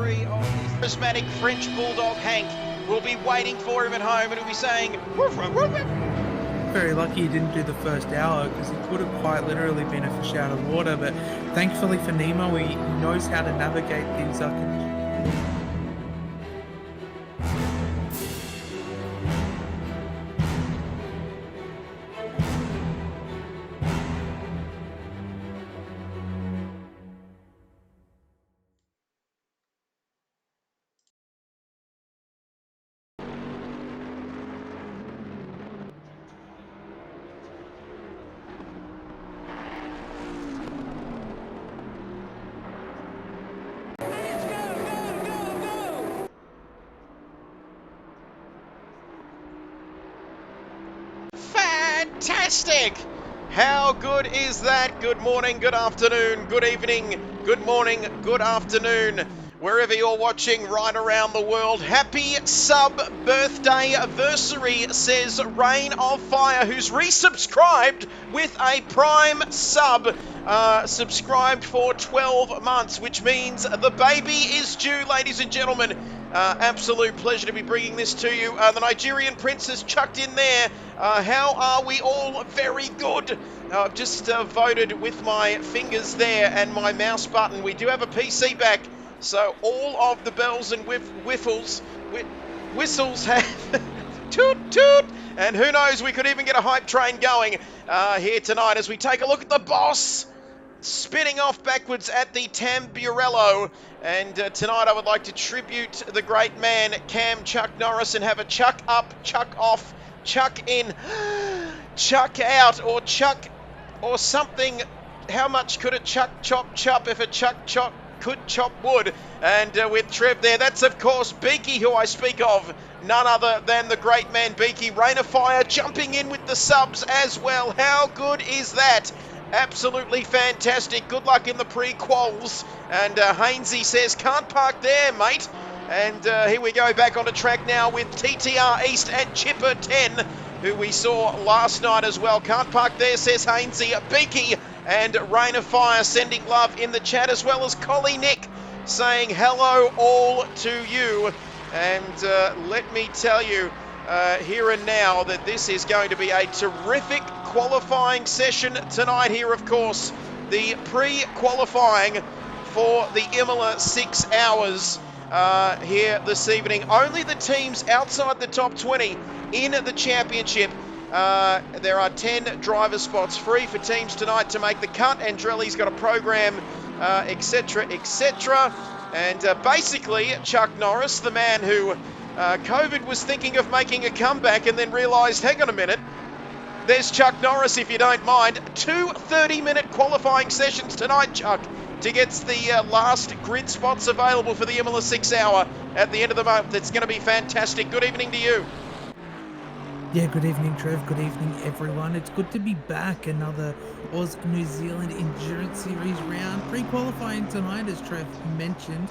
3 of this charismatic French bulldog Hank will be waiting for him at home and he'll be saying, woof, woof, woof. Very lucky he didn't do the first hour because he could have quite literally been a fish out of water, but thankfully for Nemo, he knows how to navigate these conditions. Fantastic! How good is that? Good morning, good afternoon, good evening, good morning, good afternoon, wherever you're watching right around the world. Happy sub-birthday anniversary, says Reign of Fire, who's resubscribed with a Prime sub. Subscribed for 12 months, which means the baby is due, ladies and gentlemen. Absolute pleasure to be bringing this to you. The Nigerian Princess chucked in there. How are we all? Very good. I've just voted with my fingers there and my mouse button. We do have a PC back, so all of the bells and whistles have toot toot. And who knows, we could even get a hype train going here tonight as we take a look at the boss spinning off backwards at the Tamburello. And tonight I would like to tribute the great man Cam Chuck Norris and have a chuck up, chuck off, chuck in, chuck out, or chuck or something. How much could a chuck chop chop if a chuck chop could chop wood? And with Trev there, that's of course Beaky, who I speak of, none other than the great man Beaky. Rain of Fire jumping in with the subs as well. How good is that? Absolutely fantastic. Good luck in the pre-quals. And Hainsey says, can't park there, mate. And here we go back onto track now with TTR East and Chipper 10, who we saw last night as well. Can't park there, says Hainsey. Beaky and Rain of Fire sending love in the chat, as well as Collie Nick saying hello all to you. And let me tell you here and now that this is going to be a terrific qualifying session tonight here, of course. The pre-qualifying for the Imola 6 hours here this evening. Only the teams outside the top 20 in the championship. There are 10 driver spots free for teams tonight to make the cut. Andrelli's got a program, etc., etc. And basically, Chuck Norris, the man who COVID was thinking of making a comeback and then realised, hang on a minute, there's Chuck Norris, if you don't mind. 2 30-minute qualifying sessions tonight, Chuck, to get the last grid spots available for the Imola 6 hour at the end of the month. It's going to be fantastic. Good evening to you. Yeah, good evening, Trev. Good evening, everyone. It's good to be back. Another Oz New Zealand Endurance Series round. Pre-qualifying tonight, as Trev mentioned.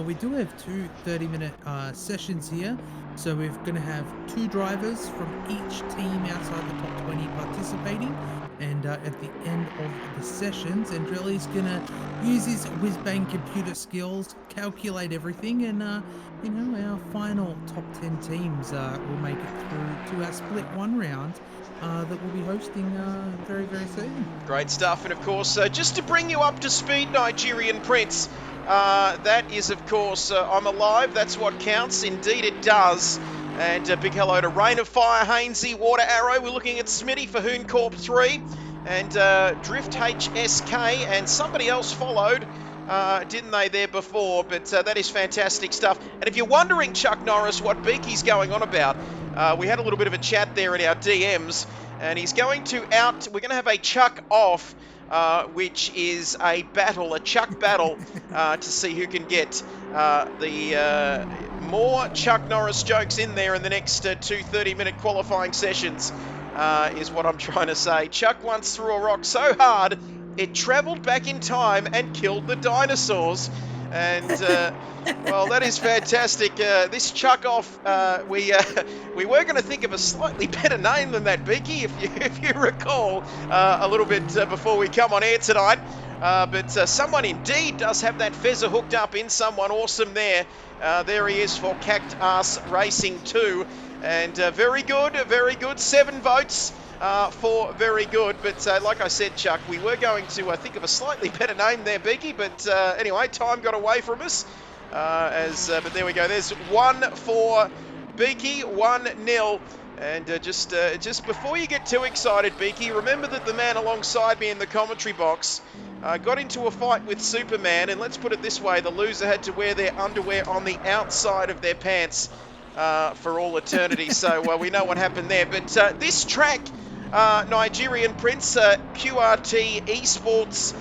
We do have 2 30-minute sessions here. So we're going to have 2 drivers from each team outside the top 20 participating. And at the end of the sessions, Andrelli's going to use his whiz-bang computer skills, calculate everything, and our final top 10 teams will make it through to our split 1 round that we'll be hosting very, very soon. Great stuff. And of course, just to bring you up to speed, Nigerian Prince, that is, of course, I'm alive. That's what counts. Indeed, it does. And a big hello to Rain of Fire, Hainsey, Water Arrow. We're looking at Smitty for Hoon Corp 3 and Drift HSK, and somebody else followed, didn't they, there before? But that is fantastic stuff. And if you're wondering, Chuck Norris, what Beaky's going on about, we had a little bit of a chat there in our DMs, and he's going to we're going to have a Chuck off, which is a battle, a Chuck battle, to see who can get the more Chuck Norris jokes in there in the next 2 30-minute qualifying sessions, is what I'm trying to say. Chuck once threw a rock so hard it travelled back in time and killed the dinosaurs. And, well, that is fantastic. This Chuck off, we were going to think of a slightly better name than that, Beaky, if you recall, a little bit before we come on air tonight. But someone indeed does have that feather hooked up in someone awesome there. There he is for Cactus Racing 2. And very good. 7 votes for very good. But like I said, Chuck, we were going to think of a slightly better name there, Beaky. But anyway, time got away from us. But there we go. There's 1 for Beaky, 1-0. And just before you get too excited, Beaky, remember that the man alongside me in the commentary box got into a fight with Superman, and let's put it this way, the loser had to wear their underwear on the outside of their pants for all eternity. So we know what happened there. But this track, Nigerian Prince, QRT Esports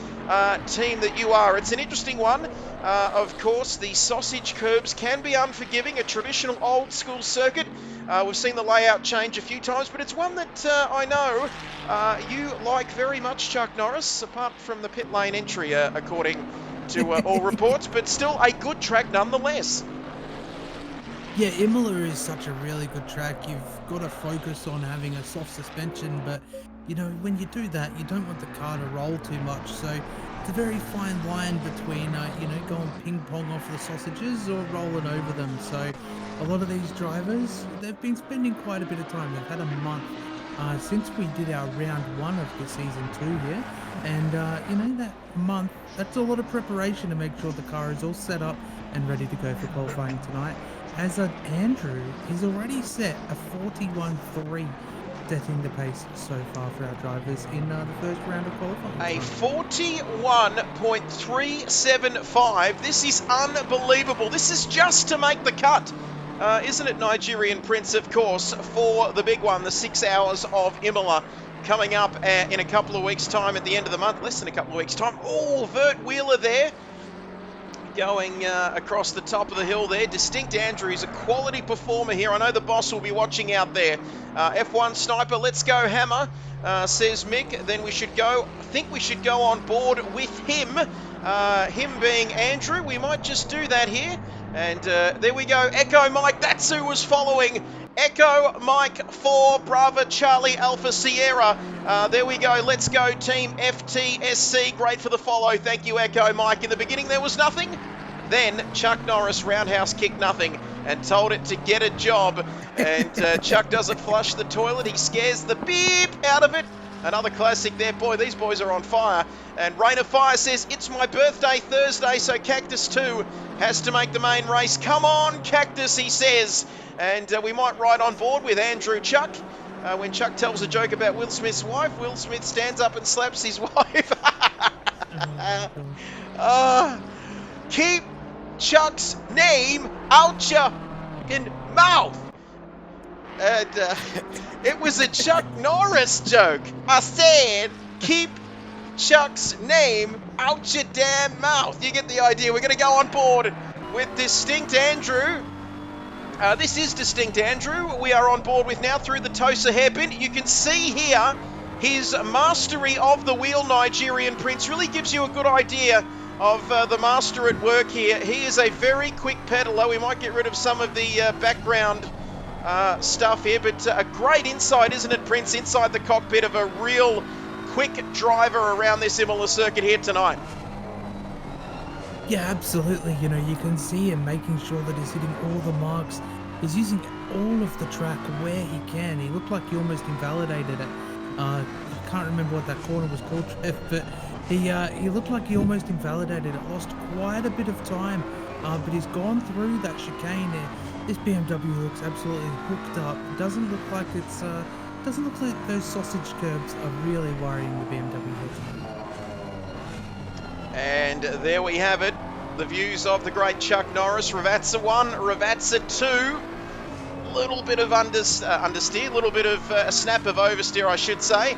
team that you are, it's an interesting one. Of course, the sausage curbs can be unforgiving, a traditional old school circuit. We've seen the layout change a few times, but it's one that I know you like very much, Chuck Norris, apart from the pit lane entry, according to all reports, but still a good track nonetheless. Yeah, Imola is such a really good track. You've got to focus on having a soft suspension, but you know, when you do that, you don't want the car to roll too much. So it's a very fine line between, you know, going ping pong off the sausages or rolling over them. So a lot of these drivers, they've been spending quite a bit of time. They've had a month since we did our round 1 of the season 2 here. And, you know, that month, that's a lot of preparation to make sure the car is all set up and ready to go for qualifying tonight. As Andrew, he's already set a 41.3, setting the pace so far for our drivers in the first round of qualifying. A 41.375. This is unbelievable. This is just to make the cut. Isn't it, Nigerian Prince, of course, for the big one, the 6 hours of Imola, coming up in a couple of weeks' time at the end of the month, less than a couple of weeks' time. Oh, Vert Wheeler there, going across the top of the hill there. Distinct Andrew is a quality performer here. I know the boss will be watching out there. F1 Sniper, let's go Hammer, says Mick. Then we should go, I think we should go on board with him. Him being Andrew. We might just do that here. And there we go. Echo Mike, that's who was following. Echo Mike 4 Bravo Charlie Alpha Sierra. There we go. Let's go Team FTSC. Great for the follow. Thank you, Echo Mike. In the beginning there was nothing. Then Chuck Norris roundhouse kicked nothing and told it to get a job. And Chuck doesn't flush the toilet. He scares the beep out of it. Another classic there. Boy, these boys are on fire. And Rain of Fire says, it's my birthday Thursday, so Cactus 2 has to make the main race. Come on, Cactus, he says. And we might ride on board with Andrew Chuck. When Chuck tells a joke about Will Smith's wife, Will Smith stands up and slaps his wife. Keep Chuck's name out your mouth. And it was a Chuck Norris joke. I said, keep Chuck's name out your damn mouth. You get the idea. We're going to go on board with Distinct Andrew. This is Distinct Andrew. We are on board with now through the Tosa hairpin. You can see here his mastery of the wheel, Nigerian Prince. Really gives you a good idea of the master at work here. He is a very quick pedaler. We might get rid of some of the background stuff here, but a great insight, isn't it, Prince, inside the cockpit of a real quick driver around this Imola circuit here tonight. Yeah, absolutely. You know, you can see him making sure that he's hitting all the marks. He's using all of the track where he can. He looked like he almost invalidated it. I can't remember what that corner was called, Trev, but he looked like he almost invalidated it. Lost quite a bit of time, but he's gone through that chicane there. This BMW looks absolutely hooked up. It doesn't look like it's doesn't look like those sausage curbs are really worrying the BMW here. And there we have it. The views of the great Chuck Norris. Ravazza 1, Ravazza 2. Little bit of understeer, little bit of a snap of oversteer, I should say.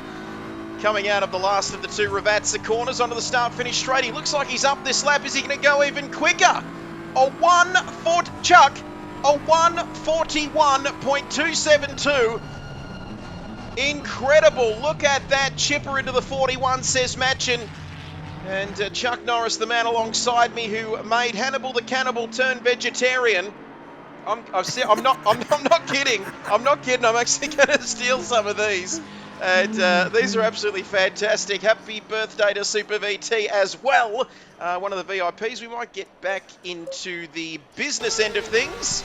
Coming out of the last of the two Ravazza corners onto the start-finish straight. He looks like he's up this lap. Is he going to go even quicker? A 1 foot Chuck. A 141.272. Incredible. Look at that. Chipper into the 41, says Matchin. And Chuck Norris, the man alongside me who made Hannibal the Cannibal turn vegetarian. I'm not kidding. I'm not kidding. I'm actually going to steal some of these. And these are absolutely fantastic. Happy birthday to Super VT as well. One of the VIPs. We might get back into the business end of things.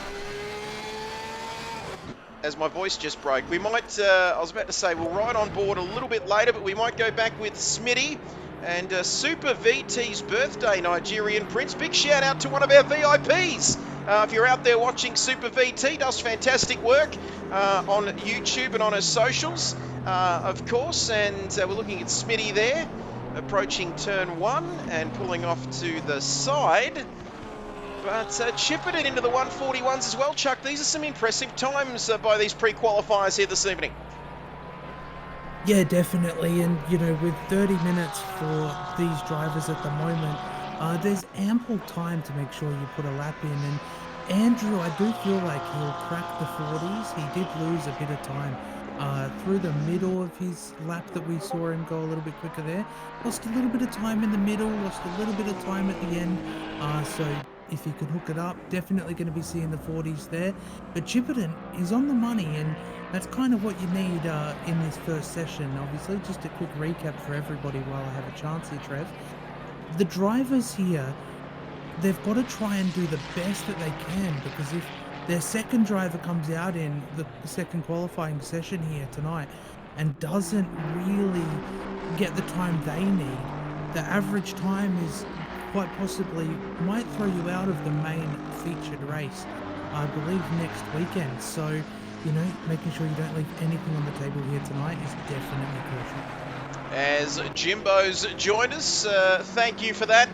As my voice just broke, we might, I was about to say, we'll ride on board a little bit later, but we might go back with Smitty and Super VT's birthday, Nigerian Prince. Big shout out to one of our VIPs. If you're out there watching Super VT, does fantastic work on YouTube and on her socials, of course. And we're looking at Smitty there, approaching turn 1 and pulling off to the side. But chipping it into the 141s as well, Chuck. These are some impressive times by these pre-qualifiers here this evening. Yeah, definitely. And, you know, with 30 minutes for these drivers at the moment, there's ample time to make sure you put a lap in. And Andrew, I do feel like he'll crack the 40s. He did lose a bit of time through the middle of his lap that we saw him go a little bit quicker there. Lost a little bit of time in the middle, lost a little bit of time at the end. So if he can hook it up, definitely going to be seeing the 40s there. But Chipperton is on the money, and that's kind of what you need in this first session. Obviously, just a quick recap for everybody while I have a chance here, Trev. The drivers here, they've got to try and do the best that they can, because if their second driver comes out in the second qualifying session here tonight and doesn't really get the time they need, the average time is quite possibly might throw you out of the main featured race, I believe, next weekend. So, you know, making sure you don't leave anything on the table here tonight is definitely crucial. As Jimbo's joined us, thank you for that.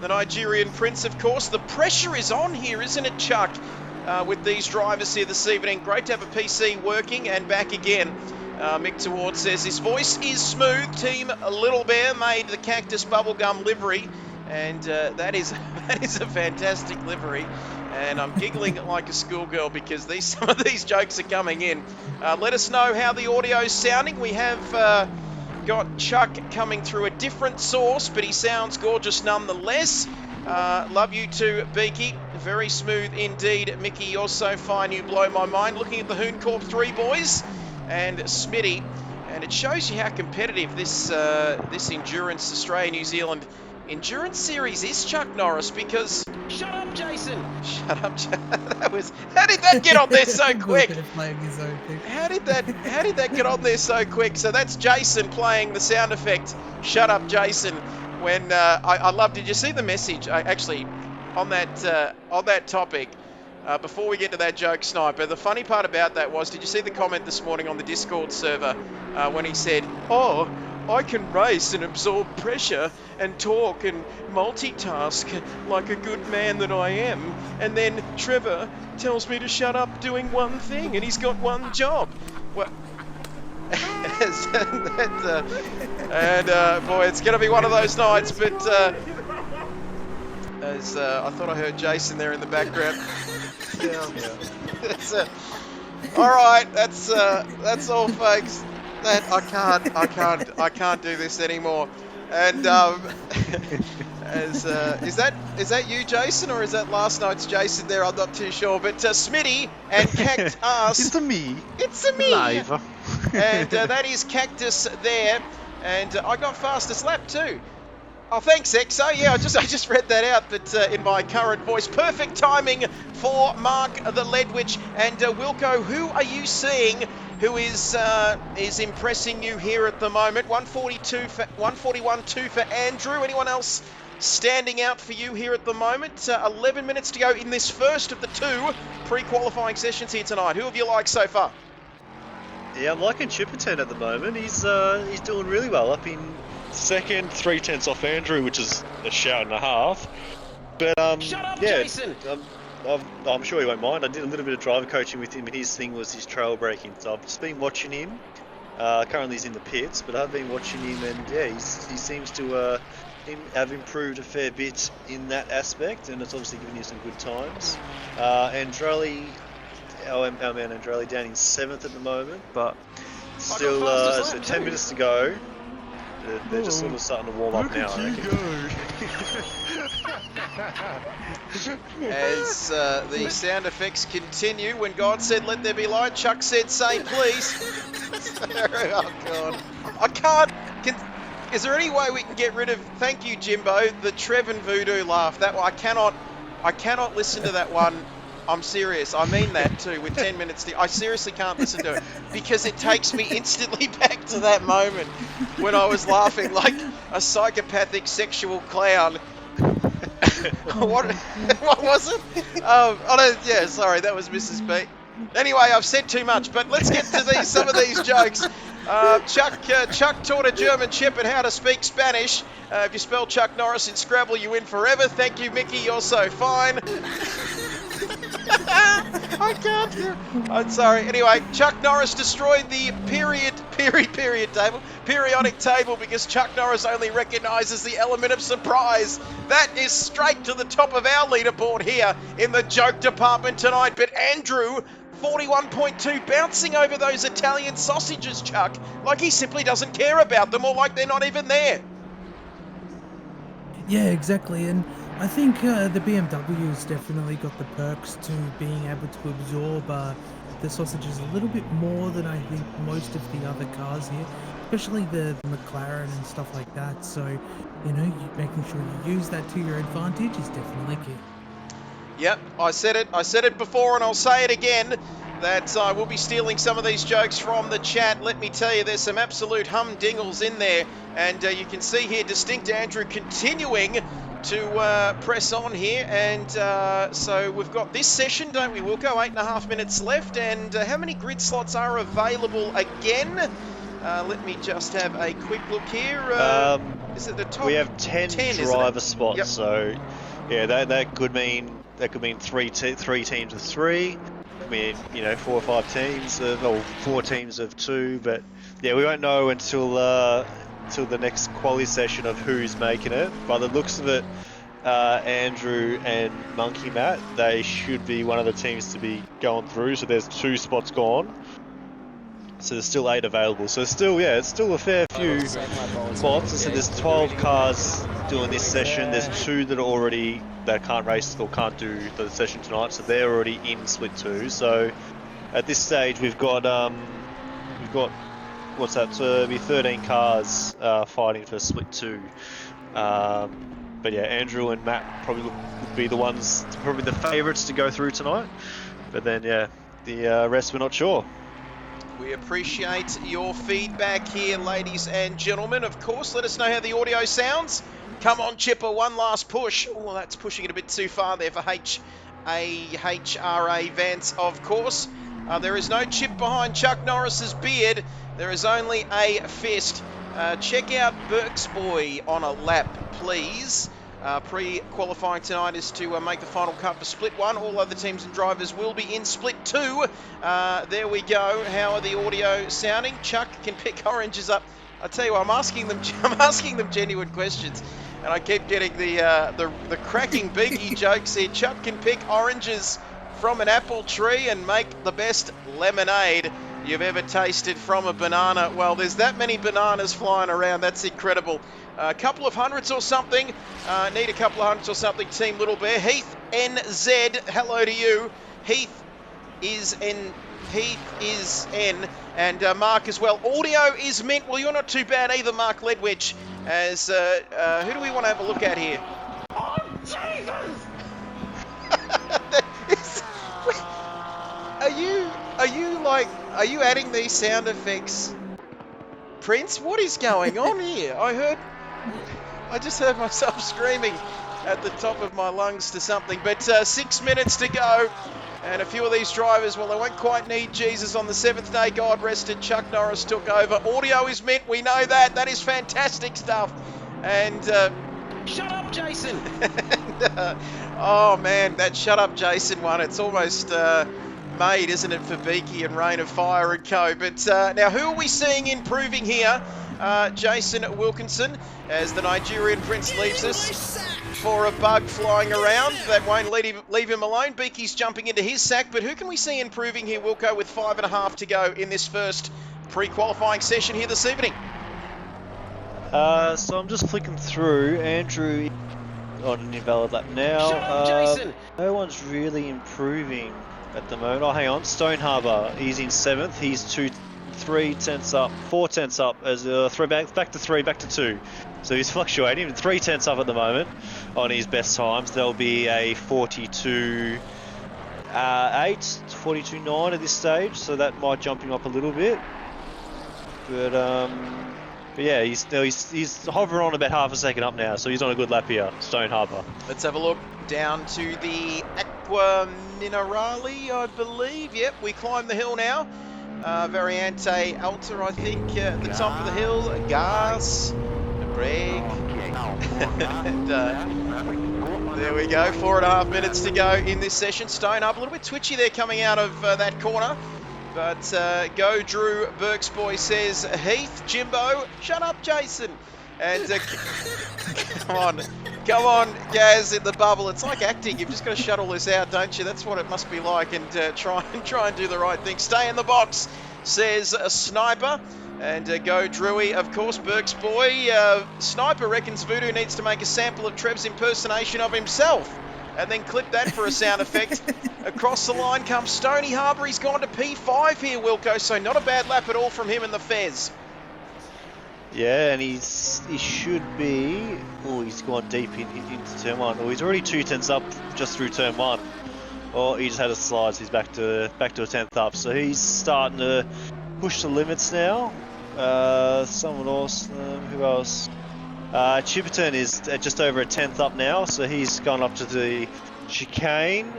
The Nigerian Prince, of course. The pressure is on here, isn't it, Chuck, with these drivers here this evening? Great to have a PC working and back again. Mick Toward says his voice is smooth. Team Little Bear made the Cactus Bubblegum livery, and that is a fantastic livery. And I'm giggling like a schoolgirl because some of these jokes are coming in. Let us know how the audio's sounding. We have got Chuck coming through a different source, but he sounds gorgeous nonetheless. Love you too, Beaky. Very smooth indeed. Mickey, you're so fine, you blow my mind. Looking at the Hoon Corp 3 boys and Smitty, and it shows you how competitive this Endurance Australia-New Zealand Endurance Series is, Chuck Norris, because... Shut up, Jason! Shut up, that was... How did that get on there so quick? How did that get on there so quick? So that's Jason playing the sound effect, Shut Up, Jason. When I love... Did you see the message? Actually, on that topic, before we get to that joke, Sniper, the funny part about that was, did you see the comment this morning on the Discord server when he said, "Oh, I can race and absorb pressure and talk and multitask like a good man that I am, and then Trevor tells me to shut up doing one thing and he's got one job." Well, boy, it's going to be one of those nights, but as I thought I heard Jason there in the background. All right, that's all, folks. That I can't do this anymore. And is that you, Jason, or is that last night's Jason there? I'm not too sure. But Smitty and Cactus. It's a me. It's a me. Live. And that is Cactus there. And I got fastest lap too. Oh, thanks, Exo. Yeah, I just read that out, but in my current voice. Perfect timing for Mark the Ledwich. And Wilco, who are you seeing who is impressing you here at the moment? 141.2 for Andrew. Anyone else standing out for you here at the moment? 11 minutes to go in this first of the two pre-qualifying sessions here tonight. Who have you liked so far? Yeah, I'm liking Chipperton at the moment. He's doing really well. Up in second, 3/10 off Andrew, which is a shout and a half. But Shut up, yeah, Jason! I'm sure he won't mind. I did a little bit of driver coaching with him, and his thing was his trail braking. So I've just been watching him. Currently he's in the pits, but I've been watching him, and yeah, he seems to have improved a fair bit in that aspect, and it's obviously given you some good times. Andrelli, our man Andrelli, down in 7th at the moment, but still, so 10 minutes to go. They're just sort of starting to warm up now, I reckon. As the sound effects continue, when God said, "Let there be light," Chuck said, "Say please." Oh, God. I can't... is there any way we can get rid of... Thank you, Jimbo. The Trev and Voodoo laugh. That I cannot listen to that one. I'm serious. I mean that too. With 10 minutes, I seriously can't listen to it because it takes me instantly back to that moment when I was laughing like a psychopathic sexual clown. What was it? Yeah, sorry, that was Mrs. B. Anyway, I've said too much, but let's get to some of these jokes. Chuck taught a German shepherd how to speak Spanish. If you spell Chuck Norris in Scrabble, you win forever. Thank you, Mickey. You're so fine. I can't hear. I'm sorry. Anyway, Chuck Norris destroyed the periodic table because Chuck Norris only recognises the element of surprise. That is straight to the top of our leaderboard here in the joke department tonight. But Andrew, 41.2, bouncing over those Italian sausages, Chuck, like he simply doesn't care about them or like they're not even there. Yeah, exactly. And I think the BMW's definitely got the perks to being able to absorb the sausages a little bit more than I think most of the other cars here, especially the McLaren and stuff like that. So, making sure you use that to your advantage is definitely key. Yep, I said it before and I'll say it again, that I will be stealing some of these jokes from the chat. Let me tell you, there's some absolute humdingles in there, and you can see here distinct Andrew continuing to press on here, and so we've got this session, don't we, Wilco? 8.5 minutes left, and how many grid slots are available again? Let me just have a quick look here. Is it the top? We have 10 driver spots, yep. So yeah, that could mean three teams of three. I mean, 4 or 5 teams or 4 teams of 2, but yeah, we won't know until the next quali session of who's making it. By the looks of it, Andrew and Monkey Matt, they should be one of the teams to be going through. So there's 2 spots gone. So there's still 8 available. So it's still a fair few spots. So there's 12 cars doing this session. There's 2 that can't race or can't do the session tonight. So they're already in split 2. So at this stage we've got what's that? So it'll be 13 cars fighting for split 2. But yeah, Andrew and Matt probably would be the ones, probably the favourites to go through tonight. But then yeah, the rest we're not sure. We appreciate your feedback here, ladies and gentlemen. Of course, let us know how the audio sounds. Come on, Chipper, one last push. Oh, that's pushing it a bit too far there for HRA Vance, of course. There is no chip behind Chuck Norris's beard. There is only a fist. Check out Burke's Boy on a lap, please. Pre-qualifying tonight is to make the final cut for split 1. All other teams and drivers will be in split 2. There we go. How are the audio sounding? Chuck can pick oranges up. I tell you what, I'm asking them genuine questions, and I keep getting the cracking beaky jokes here. Chuck can pick oranges from an apple tree and make the best lemonade you've ever tasted from a banana. Well, there's that many bananas flying around. That's incredible. A couple of hundreds or something. Need a couple of hundreds or something, Team Little Bear. Heath NZ, hello to you. Heath is N, and Mark as well. Audio is mint. Well, you're not too bad either, Mark Ledwidge. As who do we want to have a look at here? Oh, Jesus! Are you adding these sound effects, Prince? What is going on here? I just heard myself screaming at the top of my lungs to something. But 6 minutes to go, and a few of these drivers, well, they won't quite need Jesus on the 7th day. God rested. Chuck Norris took over. Audio is mint. We know that. That is fantastic stuff. And shut up, Jason. Oh man, that shut up, Jason one. It's almost made, isn't it, for Beaky and Rain of Fire and co. But now, who are we seeing improving here? Jason Wilkinson, as the Nigerian Prince leaves us for a bug flying around. That won't leave him alone. Beaky's jumping into his sack, but who can we see improving here, Wilco, with 5.5 to go in this first pre-qualifying session here this evening? So I'm just flicking through. Andrew on an invalid lap now. Shut up, Jason! No one's really improving at the moment. Oh, hang on. Stone Harbour, he's in 7th. He's 3 tenths up, 4 tenths up as a throwback, back to 3, back to 2. So he's fluctuating, 3 tenths up at the moment on his best times. There'll be a 42.8, 42.9 at this stage, so that might jump him up a little bit. But yeah, he's hovering on about half a second up now, so he's on a good lap here, Stone Harbour. Let's have a look down to the Aqua Minerale, I believe. Yep, we climb the hill now. Variante Alta, I think, at the top of the hill. Gas, brake. And there we go, 4.5 minutes to go in this session. Stone up, a little bit twitchy there coming out of that corner. But Go Drew Burksboy says, Heath, Jimbo, shut up, Jason. And come on, Gaz, in the bubble. It's like acting. You've just got to shut all this out, don't you? That's what it must be like. And try and do the right thing. Stay in the box, says a Sniper. And Go Drewy, of course, Burke's boy. Sniper reckons Voodoo needs to make a sample of Trev's impersonation of himself and then clip that for a sound effect. Across the line comes Stony Harbour. He's gone to P5 here, Wilco, so not a bad lap at all from him in the Fez. Yeah, and he should be... Oh, he's gone deep into turn 1. Oh, he's already 2 tenths up just through turn 1. Oh, he just had a slide, so he's back to a 10th up. So he's starting to push the limits now. Someone else, who else? Chipperton is just over a 10th up now, so he's gone up to the chicane.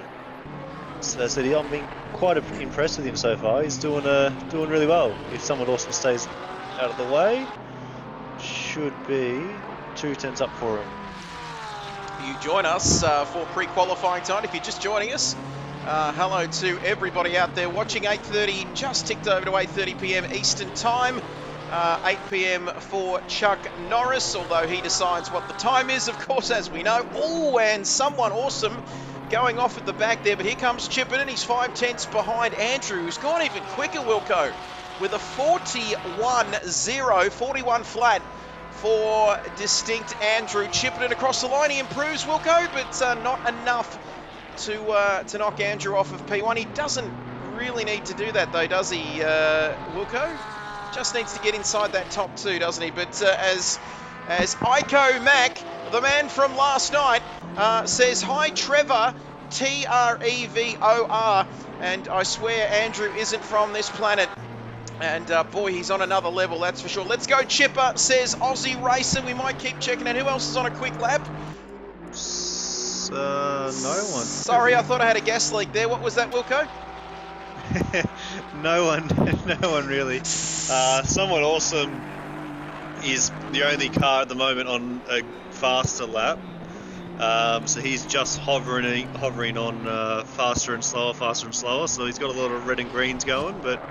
So I'm being quite impressed with him so far. He's doing really well. If someone else stays out of the way, should be 2 tenths up for him. You join us for pre-qualifying time. If you're just joining us, hello to everybody out there watching. 8:30, just ticked over to 8:30 p.m. Eastern Time. 8 p.m. for Chuck Norris, although he decides what the time is, of course, as we know. Oh, and someone awesome going off at the back there, but here comes Chipperton. He's 5 tenths behind Andrew, who's gone even quicker, Wilco, with a 41 flat for distinct Andrew Chipperton. Across the line, he improves, Wilco, but not enough to knock Andrew off of P1. He doesn't really need to do that, though, does he, Wilco? Just needs to get inside that top 2, doesn't he? But as Iko Mac, the man from last night, says, hi, Trevor, Trevor, and I swear Andrew isn't from this planet. And boy, he's on another level, that's for sure. Let's go, Chipper, says Aussie Racer. We might keep checking out. Who else is on a quick lap? No one. Sorry, I thought I had a gas leak there. What was that, Wilco? No one really. Someone awesome is the only car at the moment on a faster lap. So he's just hovering on faster and slower. So he's got a lot of red and greens going, but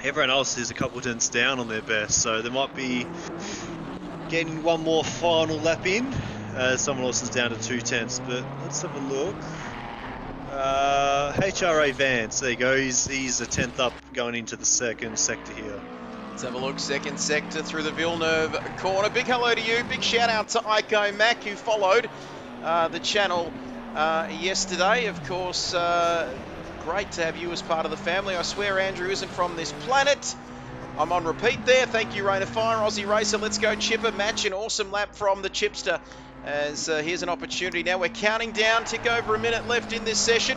everyone else is a couple tenths down on their best. So they might be getting one more final lap in. Someone else is down to 2 tenths, but let's have a look. HRA Vance, there you go, he's a 10th up going into the second sector here. Let's have a look, second sector through the Villeneuve corner. Big hello to you, big shout out to Iko Mac, who followed the channel yesterday. Of course, great to have you as part of the family. I swear Andrew isn't from this planet. I'm on repeat there. Thank you, Rain of Fire, Aussie Racer. Let's go, Chipper. Match an awesome lap from the Chipster. As here's an opportunity now. We're counting down, tick over a minute left in this session.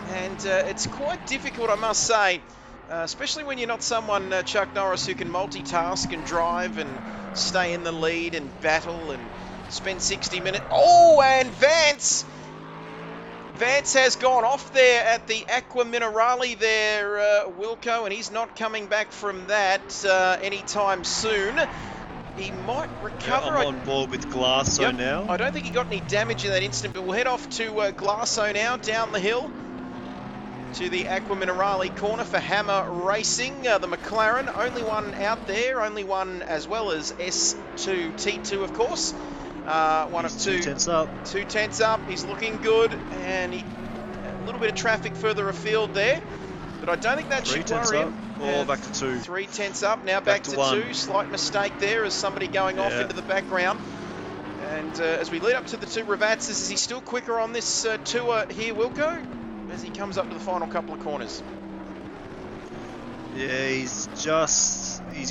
And it's quite difficult, I must say, especially when you're not someone, Chuck Norris, who can multitask and drive and stay in the lead and battle and spend 60 minutes. Oh, and Vance has gone off there at the Aqua Minerale there, Wilco, and he's not coming back from that anytime soon. He might recover. Yeah, I'm on board with Glasso now. I don't think he got any damage in that instant, but we'll head off to Glasso now, down the hill to the Aqua Minerale corner for Hammer Racing. The McLaren, only one out there, only one as well as S2, T2 of course. One of 2 tenths up. 2 tenths up, he's looking good, and a little bit of traffic further afield there, but I don't think that should worry him. Or back to 2. 3 tenths up, now back to 1. 2. Slight mistake there as somebody going off Yeah. into the background. And as we lead up to the 2 Ravatzes, is he still quicker on this tour here, Wilco, as he comes up to the final couple of corners? Yeah, he's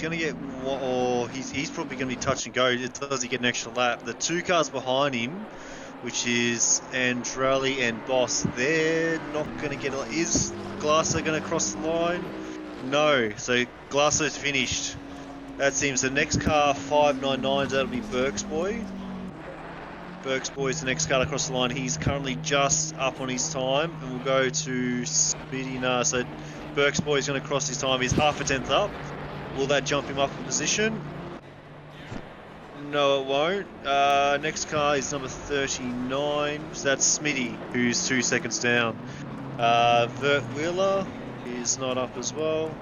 going to get, or he's probably going to be touch and go. Does he get an extra lap? The 2 cars behind him, which is Andrelli and Boss, they're not going to get, is Glasser going to cross the line? No, so Glasser's finished. That seems the next car, 599, that'll be Burke's Boy. Burke's Boy is the next car across the line. He's currently just up on his time, and we'll go to Speedy. No, so Burke's Boy is going to cross his time. He's half a tenth up. Will that jump him up in position? No, it won't. Next car is number 39. So that's Smitty, who's 2 seconds down. Vert Wheeler is not up as well.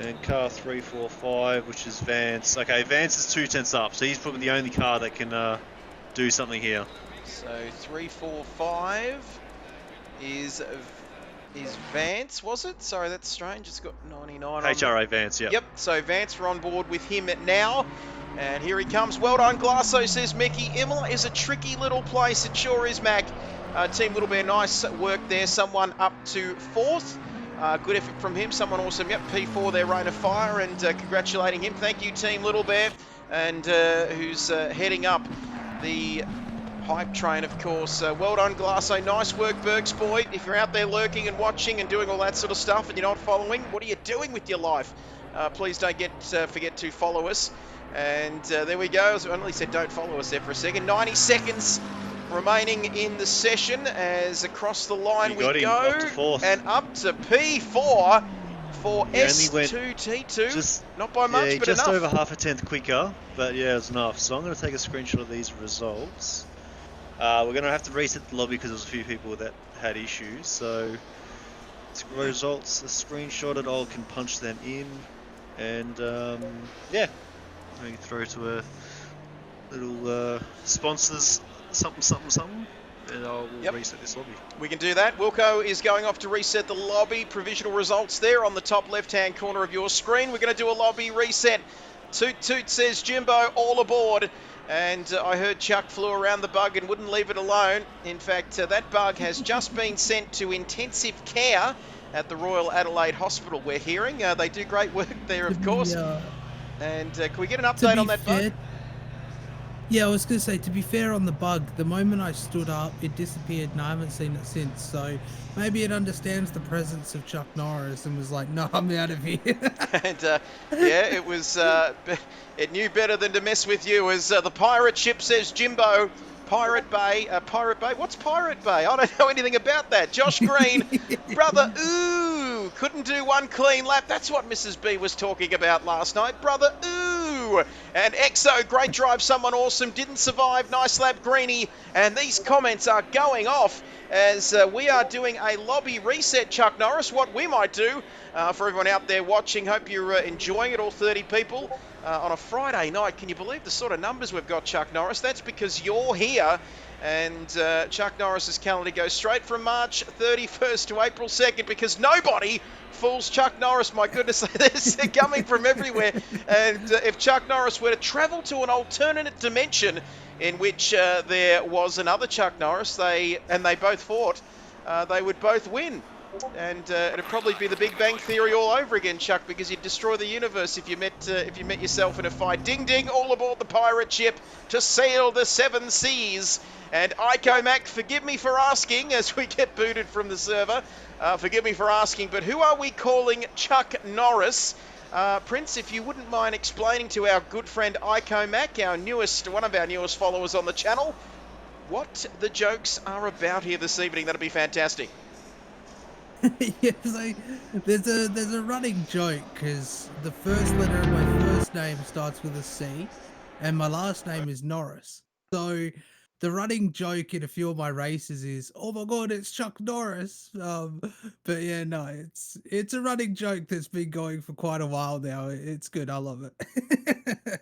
And car 345, which is Vance. Okay, Vance is 2 tenths up, so he's probably the only car that can do something here. So 345 is Vance, was it? Sorry, that's strange. It's got 99 on HRA Vance, yeah. Yep, so Vance, we're on board with him now. And here he comes. Well done, Glasso, says Mickey. Imola is a tricky little place. It sure is, Mac. Team Little Bear, nice work there. Someone up to 4th. Good effort from him. Someone awesome. Yep, P4 there, Rain of Fire, and congratulating him. Thank you, Team Little Bear, and who's heading up the hype train, of course. Well done, Glasso. Nice work, Burke's Boy. If you're out there lurking and watching and doing all that sort of stuff and you're not following, what are you doing with your life? Please don't forget to follow us. And there we go. I only said don't follow us there for a second. 90 seconds remaining in the session as across the line we go. Up to 4th. And up to P4 for S2T2. Not by much, but just enough. over half a tenth quicker, but yeah, it's enough. So I'm going to take a screenshot of these results. We're going to have to reset the lobby because there's a few people that had issues. So results are screenshotted. I can punch them in, and yeah, we can throw to a little sponsors something, and I'll reset this lobby. We can do that. Wilco is going off to reset the lobby. Provisional results there on the top left-hand corner of your screen. We're going to do a lobby reset. Toot Toot says Jimbo, all aboard. And I heard Chuck flew around the bug and wouldn't leave it alone. In fact, that bug has just been sent to intensive care at the Royal Adelaide Hospital, we're hearing. They do great work there, of course. And can we get an update on that bug? Yeah, I was going to say, to be fair on the bug, the moment I stood up, it disappeared and I haven't seen it since. So maybe it understands the presence of Chuck Norris and was like, no, I'm out of here. And yeah, it was, it knew better than to mess with you, as the pirate ship says Jimbo. Pirate Bay. What's Pirate Bay? I don't know anything about that. Josh Green, brother, ooh, couldn't do one clean lap. That's what Mrs. B was talking about last night. Brother, ooh. And Exo, great drive, someone awesome, didn't survive. Nice lap, Greenie. And these comments are going off as we are doing a lobby reset, Chuck Norris. What we might do for everyone out there watching, hope you're enjoying it, all 30 people. On a Friday night. Can you believe the sort of numbers we've got, Chuck Norris? That's because you're here, and Chuck Norris's calendar goes straight from March 31st to April 2nd because nobody fools Chuck Norris. My goodness, they're coming from everywhere. And if Chuck Norris were to travel to an alternate dimension in which there was another Chuck Norris, they both fought, they would both win. And it'd probably be the Big Bang Theory all over again, Chuck, because you'd destroy the universe if you met yourself in a fight. Ding ding, all aboard the pirate ship to sail the seven seas. And Icomac, forgive me for asking as we get booted from the server. Forgive me for asking, but who are we calling Chuck Norris? Prince, if you wouldn't mind explaining to our good friend Icomac, one of our newest followers on the channel, what the jokes are about here this evening. That'd be fantastic. Yeah, so there's a running joke because the first letter of my first name starts with a C, and my last name is Norris. So the running joke in a few of my races is, "Oh my God, it's Chuck Norris." But yeah, no, it's a running joke that's been going for quite a while now. It's good. I love it.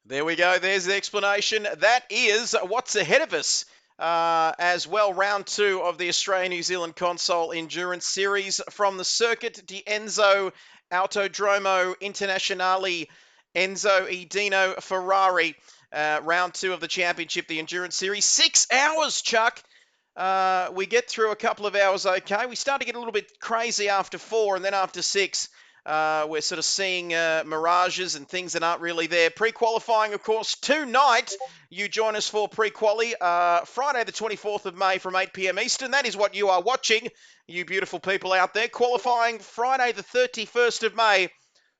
There we go. There's the explanation. That is what's ahead of us as well. Round 2 of the Australia-New Zealand Console Endurance Series from the Circuit di Enzo Autodromo Internazionale Enzo e Dino Ferrari. Round 2 of the championship, the Endurance Series. 6 hours, Chuck. We get through a couple of hours okay. We start to get a little bit crazy after 4, and then after 6, we're sort of seeing mirages and things that aren't really there. Pre-qualifying, of course, tonight. You join us for pre-quali, Friday the 24th of May from 8 p.m. Eastern. That is what you are watching, you beautiful people out there. Qualifying Friday the 31st of May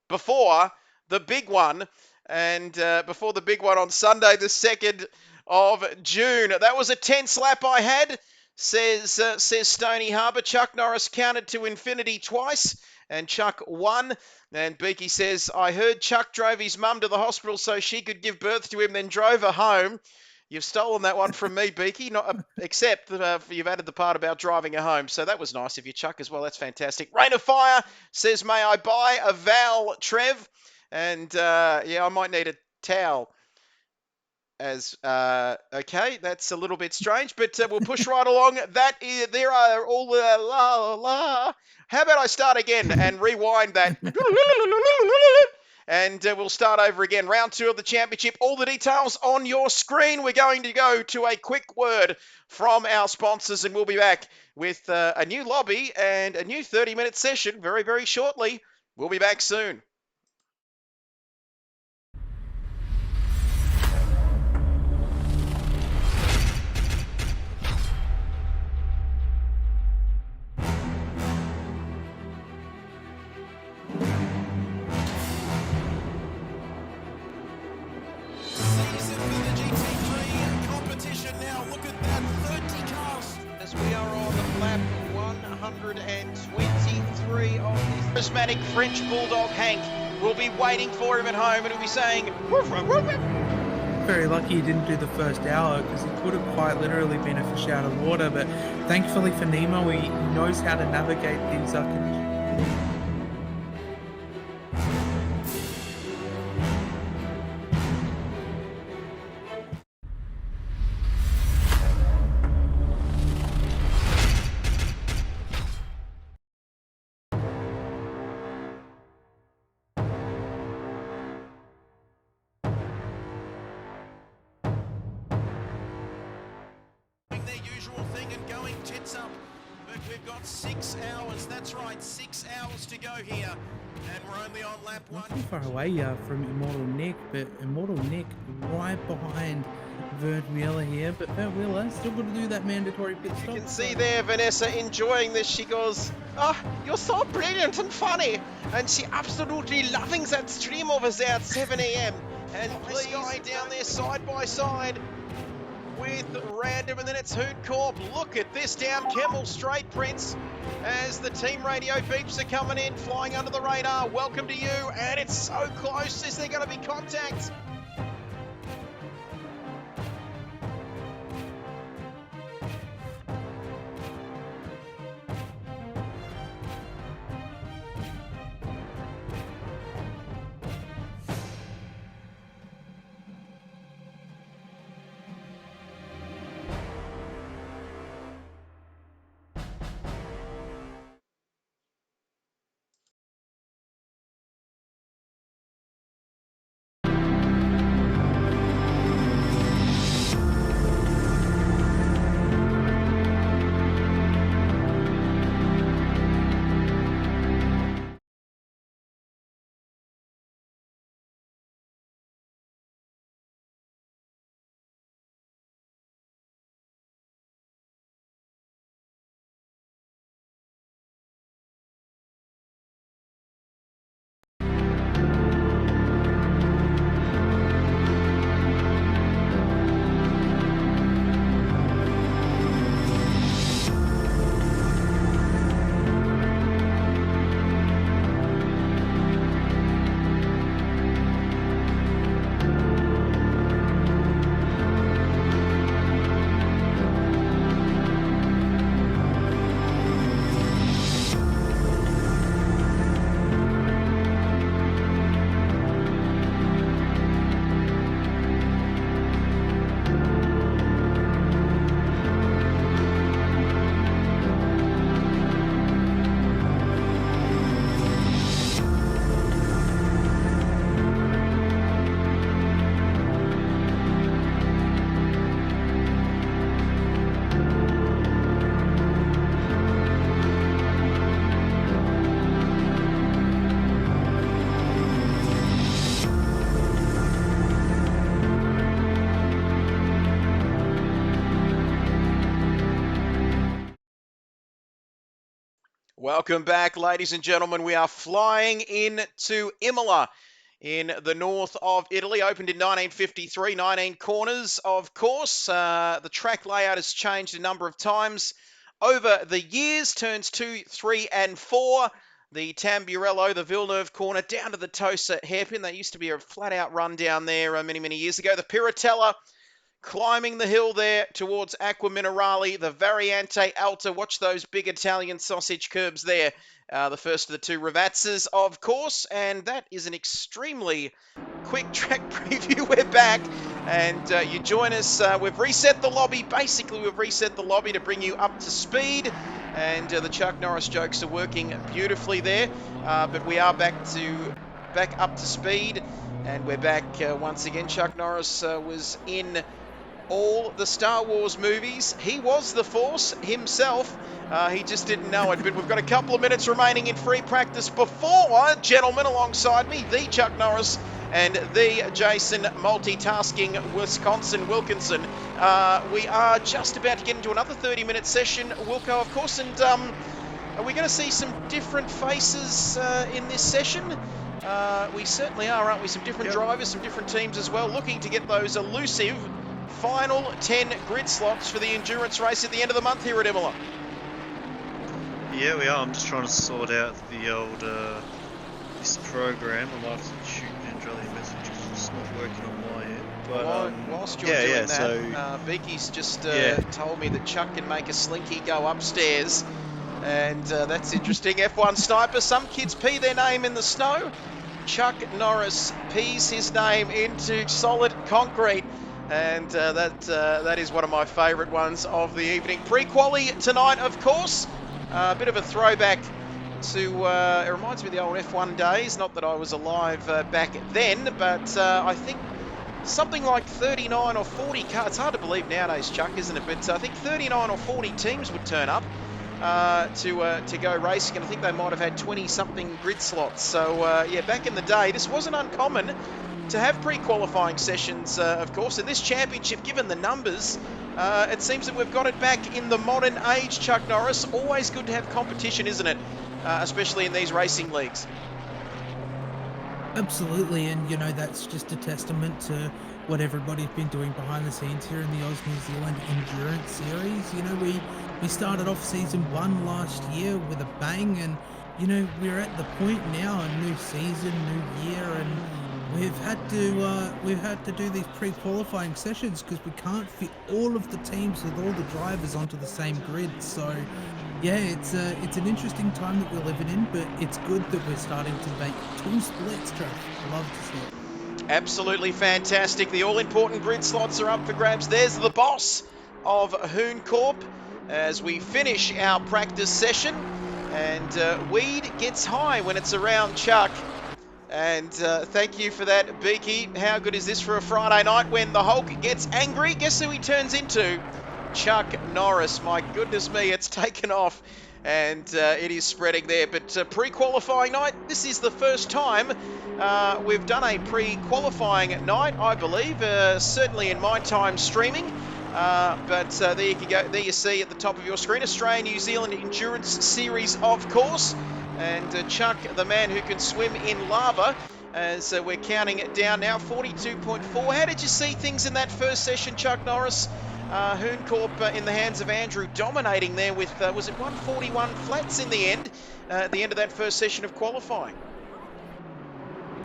before the big one, and before the big one on Sunday the 2nd of June. That was a tense lap I had, says Stony Harbour. Chuck Norris counted to infinity twice, and Chuck won. And Beaky says, I heard Chuck drove his mum to the hospital so she could give birth to him, then drove her home. You've stolen that one from me, Beaky, except that you've added the part about driving her home. So that was nice of you, Chuck, as well. That's fantastic. Rain of Fire says, may I buy a Val, Trev? And, yeah, I might need a towel. Okay, that's a little bit strange, but we'll push right along. There are all the la. How about I start again and rewind that? And we'll start over again. Round 2 of the championship. All the details on your screen. We're going to go to a quick word from our sponsors, and we'll be back with a new lobby and a new 30-minute session very, very shortly. We'll be back soon. We are on lap 123 of this charismatic French Bulldog Hank will be waiting for him at home and he'll be saying, woof, woof, woof. Very lucky he didn't do the first hour because he could have quite literally been a fish out of water. But thankfully for Nemo, he knows how to navigate these conditions. Their usual thing and going tits up, but we've got 6 hours. That's right, 6 hours to go here, and we're only on lap 1. Not too far away from Immortal Nick, but Immortal Nick right behind Vert Wheeler here. But Vert Wheeler still got to do that mandatory pit stop. You can see there Vanessa enjoying this. She goes, oh, you're so brilliant and funny, and she absolutely loving that stream over there at 7 a.m. And this guy down there side by side with Random, and then it's Hoot Corp. Look at this down Kemmel Straight, Prince, as the team radio beeps are coming in, flying under the radar. Welcome to you, and it's so close. Is there going to be contact? Welcome back, ladies and gentlemen. We are flying into Imola in the north of Italy. Opened in 1953, 19 corners, of course. The track layout has changed a number of times over the years. Turns 2, 3, and 4. The Tamburello, the Villeneuve corner, down to the Tosa hairpin. That used to be a flat-out run down there many, many years ago. The Piratella climbing the hill there towards Acqua Minerale, the Variante Alta. Watch those big Italian sausage curbs there. The first of the two Ravazzas, of course. And that is an extremely quick track preview. We're back. And you join us. We've reset the lobby. Basically, we've reset the lobby to bring you up to speed. And the Chuck Norris jokes are working beautifully there. But we are back up to speed. And we're back once again. Chuck Norris was in all the Star Wars movies. He was the Force himself. He just didn't know it. But we've got a couple of minutes remaining in free practice before, gentlemen, alongside me, the Chuck Norris and the Jason multitasking Wisconsin Wilkinson. We are just about to get into another 30-minute session, Wilco, of course. And are we going to see some different faces in this session? We certainly are, aren't we? Some different drivers, some different teams as well, looking to get those elusive final 10 grid slots for the endurance race at the end of the month here at Imola. Yeah, we are. I'm just trying to sort out the old this program. I'm after shooting Andrelia messages. It's not working on my end. But whilst you're doing that, Beaky's just told me that Chuck can make a slinky go upstairs. And that's interesting. F1 sniper. Some kids pee their name in the snow. Chuck Norris pees his name into solid concrete. And that is one of my favourite ones of the evening. Pre-quali tonight, of course. A bit of a throwback to, it reminds me of the old F1 days. Not that I was alive back then, but I think something like 39 or 40 cars. It's hard to believe nowadays, Chuck, isn't it? But I think 39 or 40 teams would turn up to go racing, and I think they might have had 20-something grid slots. So, yeah, back in the day, this wasn't uncommon to have pre-qualifying sessions, of course. In this championship, given the numbers, it seems that we've got it back in the modern age, Chuck Norris. Always good to have competition, isn't it? Especially in these racing leagues. Absolutely, and you know, that's just a testament to what everybody's been doing behind the scenes here in the AUS New Zealand Endurance Series. You know, we started off season 1 last year with a bang, and you know, we're at the point now, a new season, new year, and we've had to do these pre-qualifying sessions because we can't fit all of the teams with all the drivers onto the same grid. So yeah, it's an interesting time that we're living in, but it's good that we're starting to make 2 splits, Trev. I love to see it. Absolutely fantastic. The all-important grid slots are up for grabs. There's the boss of Hoon Corp as we finish our practice session, and weed gets high when it's around Chuck. And thank you for that, Beaky. How good is this for a Friday night when the Hulk gets angry? Guess who he turns into? Chuck Norris. My goodness me, it's taken off, and it is spreading there. But pre-qualifying night, this is the first time we've done a pre-qualifying night, I believe, certainly in my time streaming. But there you can go. There you see at the top of your screen, Australia-New Zealand Endurance Series, of course. And Chuck, the man who can swim in lava, as we're counting it down now, 42.4. How did you see things in that first session, Chuck Norris? Hoon Corp in the hands of Andrew, dominating there with, was it 141 flats in the end, at the end of that first session of qualifying?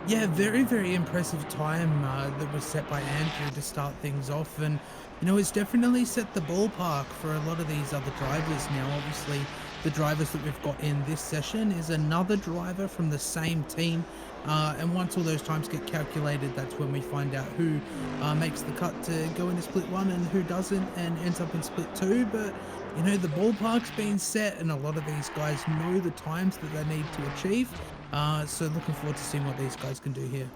Yeah, very, very impressive time that was set by Andrew to start things off. And, you know, it's definitely set the ballpark for a lot of these other drivers now. Obviously, the drivers that we've got in this session is another driver from the same team. And once all those times get calculated, that's when we find out who makes the cut to go into split 1 and who doesn't and ends up in split 2. But, you know, the ballpark's been set and a lot of these guys know the times that they need to achieve. So looking forward to seeing what these guys can do here.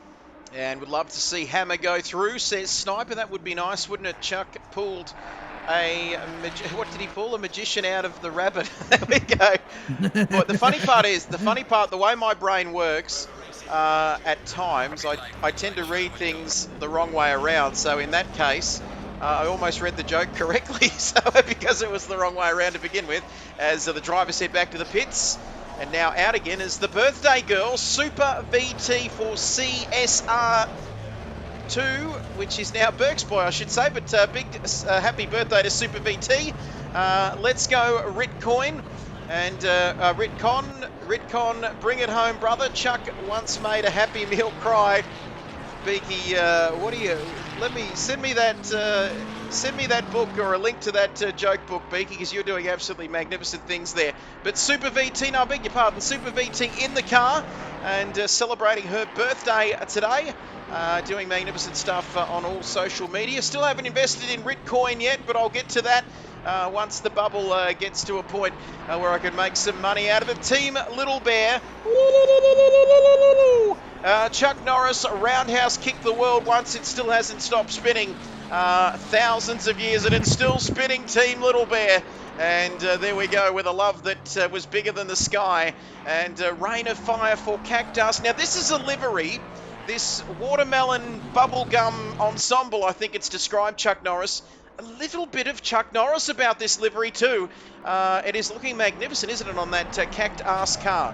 And would love to see Hammer go through, says Sniper. That would be nice, wouldn't it? Chuck pulled what did he pull? A magician out of the rabbit. There we go. But the funny part, the way my brain works, at times, I tend to read things the wrong way around. So in that case, I almost read the joke correctly, so because it was the wrong way around to begin with, as the drivers head back to the pits. And now out again is the birthday girl, Super VT for CSR2, which is now Berksboy, I should say, but big happy birthday to Super VT. Let's go Ritcoin. And Ritcon, bring it home, brother. Chuck once made a Happy Meal cry. Beaky, what do you? Send me that book or a link to that joke book, Beaky, because you're doing absolutely magnificent things there. But Super VT, no, I beg your pardon, Super VT in the car and celebrating her birthday today. Doing magnificent stuff on all social media. Still haven't invested in Ritcoin yet, but I'll get to that once the bubble gets to a point where I can make some money out of it. Team Little Bear. Chuck Norris roundhouse kicked the world once. It still hasn't stopped spinning. Thousands of years and it's still spinning, Team Little Bear. And there we go with a love that was bigger than the sky. And Rain of Fire for Cactus. Now this is a livery. This watermelon bubblegum ensemble, I think it's described, Chuck Norris. A little bit of Chuck Norris about this livery too. It is looking magnificent, isn't it, on that Cactus car?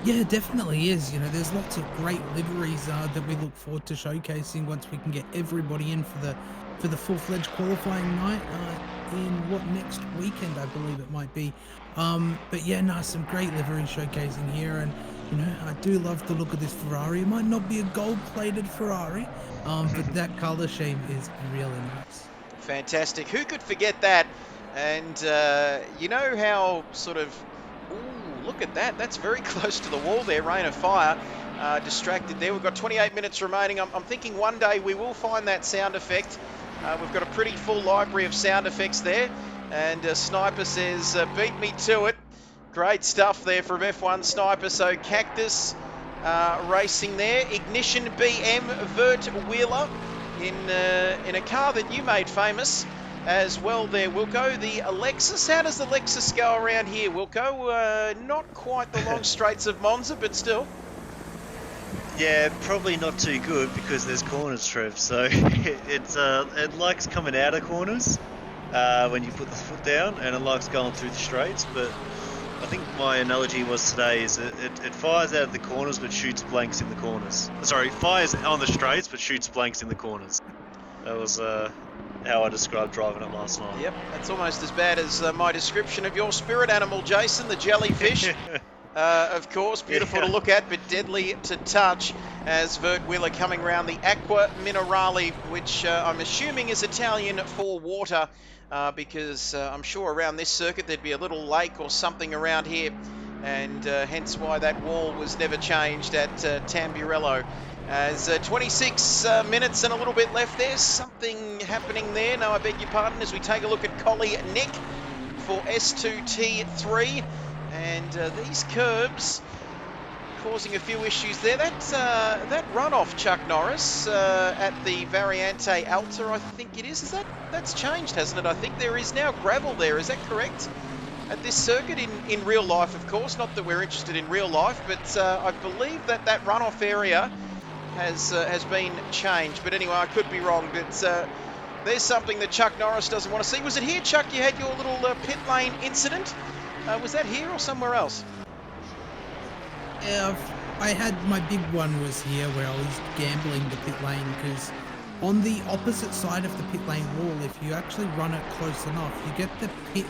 Yeah, it definitely is. You know, there's lots of great liveries that we look forward to showcasing once we can get everybody in for the full-fledged qualifying night in next weekend, I believe it might be. But yeah, no, some great livery showcasing here, and you know, I do love the look of this Ferrari. It might not be a gold-plated Ferrari, but that color scheme is really nice. Fantastic. Who could forget that? And you know how sort of, ooh, look at that. That's very close to the wall there, Rain of Fire. Distracted there. We've got 28 minutes remaining. I'm thinking one day we will find that sound effect. We've got a pretty full library of sound effects there. And Sniper says, beat me to it. Great stuff there from F1 Sniper. So Cactus racing there. Ignition BM Vert Wheeler in a car that you made famous as well there, Wilco. The Lexus, how does the Lexus go around here, Wilco? Not quite the long straights of Monza, but still. Yeah, probably not too good because there's corners, Trev. So it likes coming out of corners when you put the foot down, and it likes going through the straights. But I think my analogy was today is it fires out of the corners but shoots blanks in the corners. Sorry, fires on the straights but shoots blanks in the corners. That was how I described driving it last night. Yep, that's almost as bad as my description of your spirit animal, Jason, the jellyfish. Of course, beautiful to look at, but deadly to touch, as Vert Wheeler coming around the Acqua Minerale, which I'm assuming is Italian for water, because I'm sure around this circuit there'd be a little lake or something around here, and hence why that wall was never changed at Tamburello. As 26 minutes and a little bit left there, something happening there, no, I beg your pardon, as we take a look at Collie Nick for S2T3. And these curbs causing a few issues there. That runoff, Chuck Norris, at the Variante Alta, I think it is. That's changed, hasn't it? I think there is now gravel there. Is that correct? At this circuit, in real life, of course. Not that we're interested in real life, but I believe that runoff area has been changed. But anyway, I could be wrong. But there's something that Chuck Norris doesn't want to see. Was it here, Chuck? You had your little pit lane incident. Was that here or somewhere else? Yeah, I had my big one was here where I was gambling the pit lane, because on the opposite side of the pit lane wall, if you actually run it close enough, you get the pit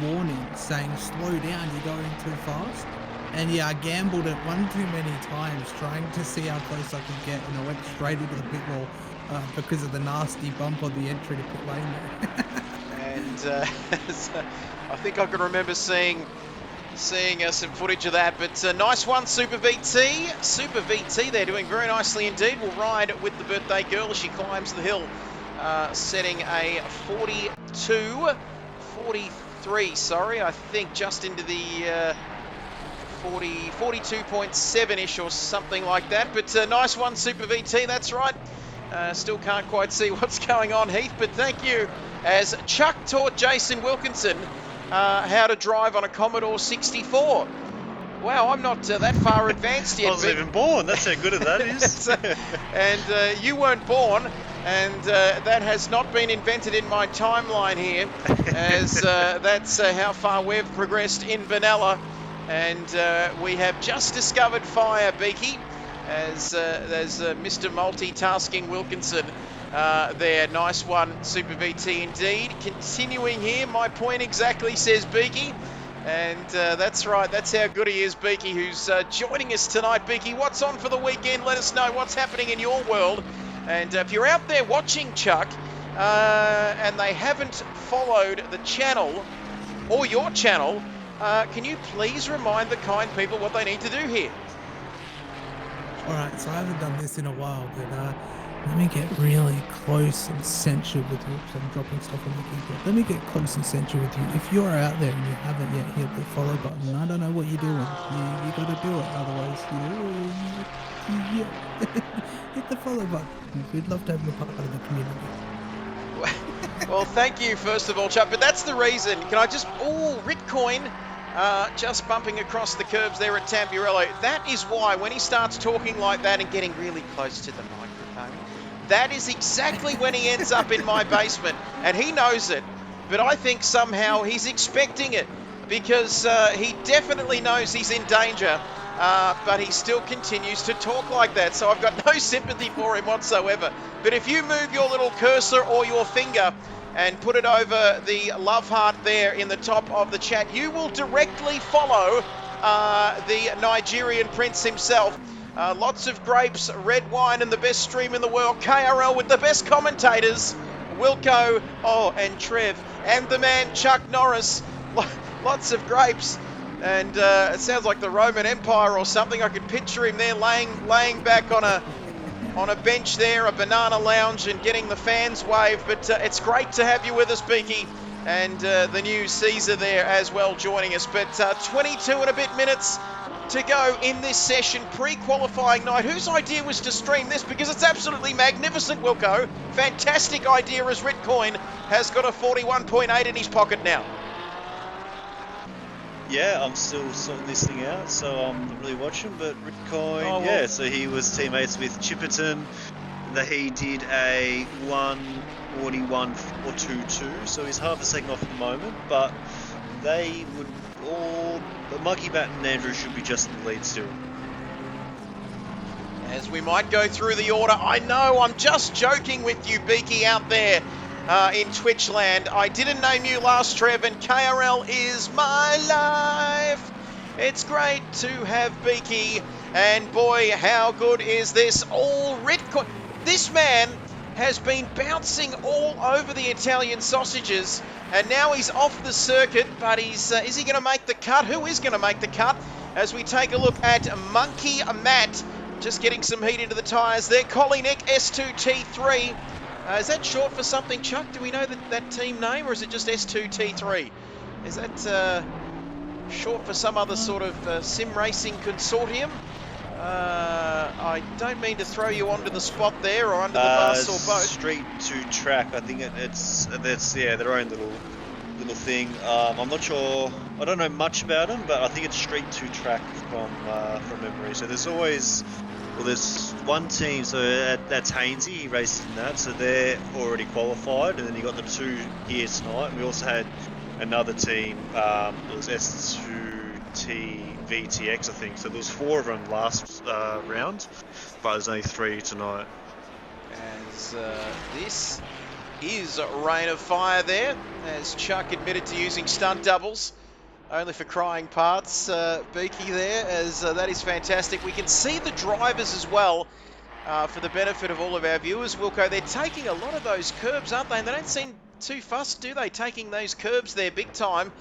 warning saying slow down, you're going too fast. And yeah, I gambled it one too many times trying to see how close I could get, and I went straight into the pit wall because of the nasty bump on the entry to pit lane there. And so I think I can remember seeing some footage of that, but nice one, Super VT. Super VT, they're doing very nicely indeed. We'll ride with the birthday girl as she climbs the hill, setting a 43, sorry, I think just into the 42.7-ish or something like that. But nice one, Super VT, that's right. Still can't quite see what's going on, Heath, but thank you. As Chuck taught Jason Wilkinson how to drive on a Commodore 64. Wow, I'm not that far advanced I yet. wasn't even born. That's how good that is. So- and you weren't born, and that has not been invented in my timeline here, as that's how far we've progressed in vanilla. And we have just discovered fire, Beaky, as Mr. Multitasking Wilkinson there. Nice one, Super VT indeed. Continuing here, my point exactly, says Beaky. And that's right, that's how good he is, Beaky, who's joining us tonight. Beaky, what's on for the weekend? Let us know what's happening in your world. And if you're out there watching, Chuck, and they haven't followed the channel or your channel, can you please remind the kind people what they need to do here? Alright, so I haven't done this in a while, but let me get really close and sensual with you. So I'm dropping stuff on the keyboard. Let me get close and sensual with you. If you're out there and you haven't yet hit the follow button, I don't know what you're doing. You gotta do it, otherwise you hit the follow button. We'd love to have you part of the community. Well, thank you, first of all, Chuck. But that's the reason. Can I just... Oh, Ritcoin just bumping across the curbs there at Tamburello. That is why, when he starts talking like that and getting really close to the microphone, that is exactly when he ends up in my basement. And he knows it. But I think somehow he's expecting it, because he definitely knows he's in danger. But he still continues to talk like that. So I've got no sympathy for him whatsoever. But if you move your little cursor or your finger and put it over the love heart there in the top of the chat, you will directly follow the Nigerian prince himself. Lots of grapes, red wine, and the best stream in the world. KRL with the best commentators. Wilco, and Trev, and the man Chuck Norris. Lots of grapes. And it sounds like the Roman Empire or something. I could picture him there laying back on a bench there, a banana lounge, and getting the fans wave. But it's great to have you with us, Beaky, and the new Caesar there as well joining us. But 22 and a bit minutes to go in this session, pre-qualifying night. Whose idea was to stream this? Because it's absolutely magnificent, Wilco. Fantastic idea, as Ritcoin has got a 41.8 in his pocket now. Yeah, I'm still sorting this thing out, so I'm not really watching. But Ritcoin, so he was teammates with Chipperton. He did a 1:41 or 2:2, so he's half a second off at the moment. But they would all, Monkey Bat and Andrew should be just in the lead still. As we might go through the order, I know I'm just joking with you, Beaky, out there in Twitch land. I didn't name you last, Trev, and KRL is my life. It's great to have Beaky, and boy, how good is this? All Ritcoin. This man has been bouncing all over the Italian sausages, and now he's off the circuit, but is he going to make the cut? Who is going to make the cut? As we take a look at Monkey Matt, just getting some heat into the tyres there. Collie Nick, S2T3. Is that short for something, Chuck? Do we know that team name, or is it just S2T3? Is that short for some other sort of sim racing consortium? I don't mean to throw you onto the spot there, or under the bus or both. Street to track, I think it's their own little thing. I'm not sure. I don't know much about them, but I think it's street to track from memory. So there's one team. So that's Hainsey. He races in that, so they're already qualified. And then you got the two here tonight. We also had another team. It was S2T VTX, I think. So there was 4 of them last round, but there's only 3 tonight. As this is Rain of Fire there, as Chuck admitted to using stunt doubles only for crying parts. Beaky there, as that is fantastic. We can see the drivers as well for the benefit of all of our viewers. Wilco, they're taking a lot of those curbs, aren't they? And they don't seem too fussed, do they? Taking those curbs there big time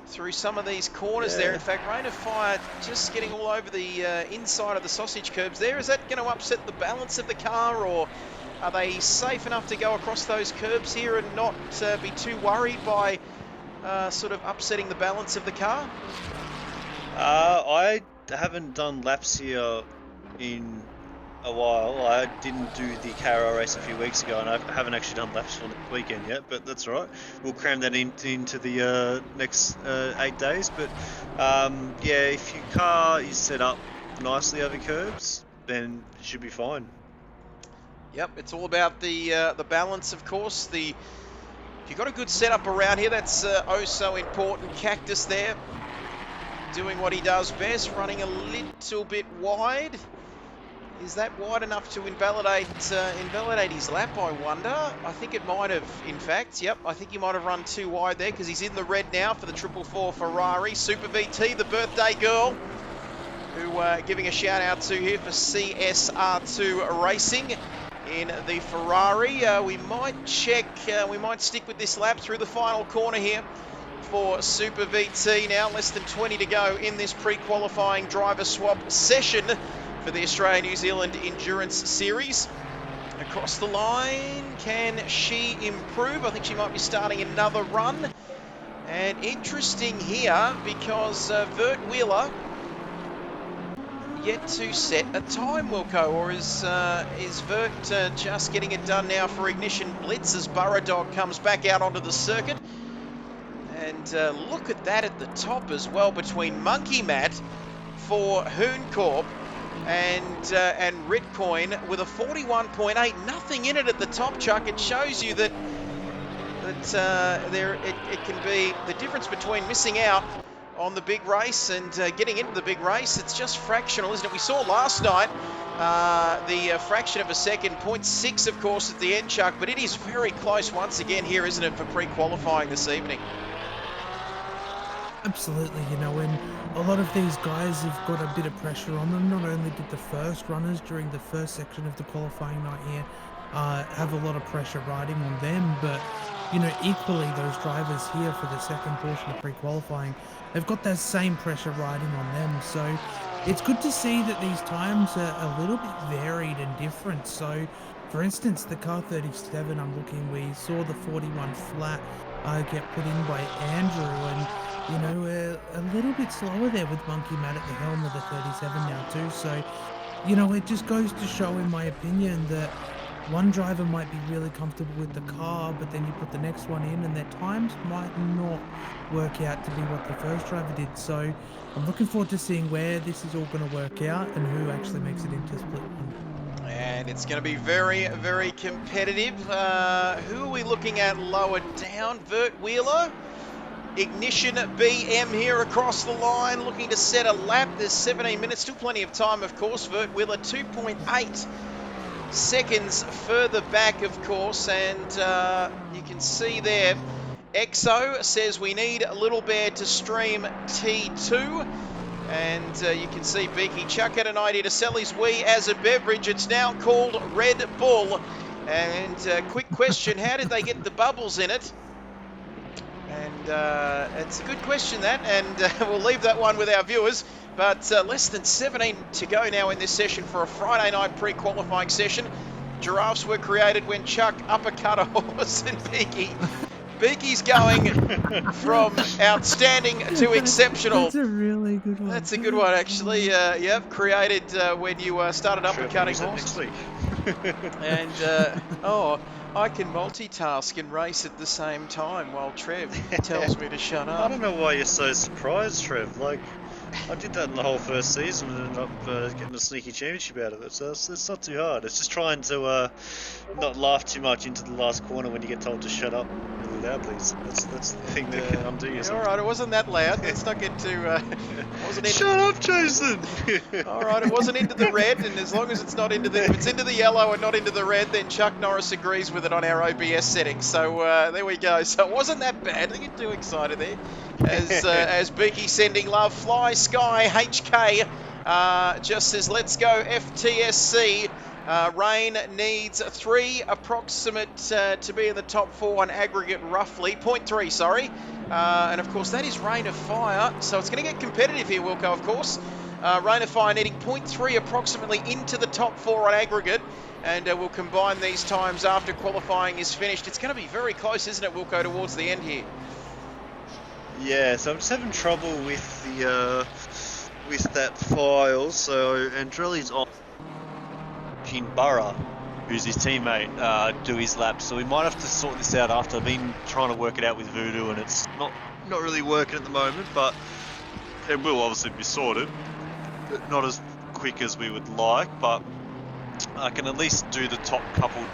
through some of these corners there. In fact, Rain of Fire just getting all over the inside of the sausage curbs there. Is that going to upset the balance of the car, or are they safe enough to go across those curbs here and not be too worried by sort of upsetting the balance of the car? I haven't done laps here in a while. I didn't do the Carrow race a few weeks ago, and I haven't actually done laps on the weekend yet, but that's all right. We'll cram that into the next 8 days. But yeah, if your car is set up nicely over curbs, then it should be fine. Yep, it's all about the balance, of course. If you've got a good setup around here, that's oh so important. Cactus there, doing what he does best, running a little bit wide. Is that wide enough to invalidate his lap, I wonder? I think it might have, in fact. Yep, I think he might have run too wide there because he's in the red now for the 444 Ferrari. Super VT, the birthday girl, who giving a shout out to here for CSR2 Racing in the Ferrari. We might check, we might stick with this lap through the final corner here for Super VT now. Less than 20 to go in this pre-qualifying driver swap session for the Australia-New Zealand Endurance Series. Across the line, can she improve? I think she might be starting another run. And interesting here because Vert Wheeler yet to set a time, Wilco, or is Vert just getting it done now for Ignition Blitz as Burrow Dog comes back out onto the circuit? And look at that at the top as well between Monkey Matt for Hoon Corp and Ritcoin with a 41.8. Nothing in it at the top, Chuck. It shows you that it can be the difference between missing out on the big race and getting into the big race. It's just fractional, isn't it? We saw last night the fraction of a second, 0.6 of course at the end, Chuck, but it is very close once again here, isn't it, for pre-qualifying this evening? Absolutely, you know, and a lot of these guys have got a bit of pressure on them. Not only did the first runners during the first section of the qualifying night here have a lot of pressure riding on them, but, you know, equally those drivers here for the second portion of pre-qualifying, they've got that same pressure riding on them. So it's good to see that these times are a little bit varied and different. So, for instance, the car 37, I'm looking, we saw the 41 flat get put in by Andrew, and you know, a little bit slower there with Monkey Matt at the helm of the 37 now too. So, you know, it just goes to show, in my opinion, that one driver might be really comfortable with the car, but then you put the next one in and their times might not work out to be what the first driver did. So I'm looking forward to seeing where this is all going to work out and who actually makes it into split one. And it's going to be very, very competitive. Who are we looking at lower down? Vert Wheeler. Ignition BM here across the line, looking to set a lap. There's 17 minutes, still plenty of time, of course. Vert Wheeler 2.8 seconds further back, of course, and you can see there, Exo says we need Little Bear to stream T2. And you can see Beaky Chuck had an idea to sell his Wii as a beverage. It's now called Red Bull. And quick question, how did they get the bubbles in it? And it's a good question, that, and we'll leave that one with our viewers. But less than 17 to go now in this session for a Friday night pre-qualifying session. Giraffes were created when Chuck uppercut a horse, and Beaky's going from outstanding to exceptional. That's a really good one. That's a good one, actually. Yep, created when you started uppercutting horses. And, I can multitask and race at the same time while Trev tells me to shut up. I don't know why you're so surprised, Trev. Like, I did that in the whole first season and ended up getting a sneaky championship out of it, so it's not too hard. It's just trying to not laugh too much into the last corner when you get told to shut up really loudly. That's the thing that can undo you. All right, it wasn't that loud. Let's not get too... Shut up, Jason! All right, it wasn't into the red, and as long as it's not into the... If it's into the yellow and not into the red, then Chuck Norris agrees with it on our OBS settings. So there we go. So it wasn't that bad. Don't get too excited there. As Beaky sending love, Fly Sky HK just says, let's go FTSC. Rain needs 3 approximate to be in the top 4 on aggregate, roughly 0.3, sorry. And of course that is Rain of Fire, so it's going to get competitive here, Wilco, of course. Rain of Fire needing 0.3 approximately into the top 4 on aggregate, and we'll combine these times after qualifying is finished. It's going to be very close, isn't it, Wilco, towards the end here? Yeah, so I'm just having trouble with the with that file. So Andrelli's on. watching Burra, who's his teammate, do his laps. So we might have to sort this out after. I've been trying to work it out with Voodoo, and it's not really working at the moment, but it will obviously be sorted. Not as quick as we would like, but I can at least do the top couple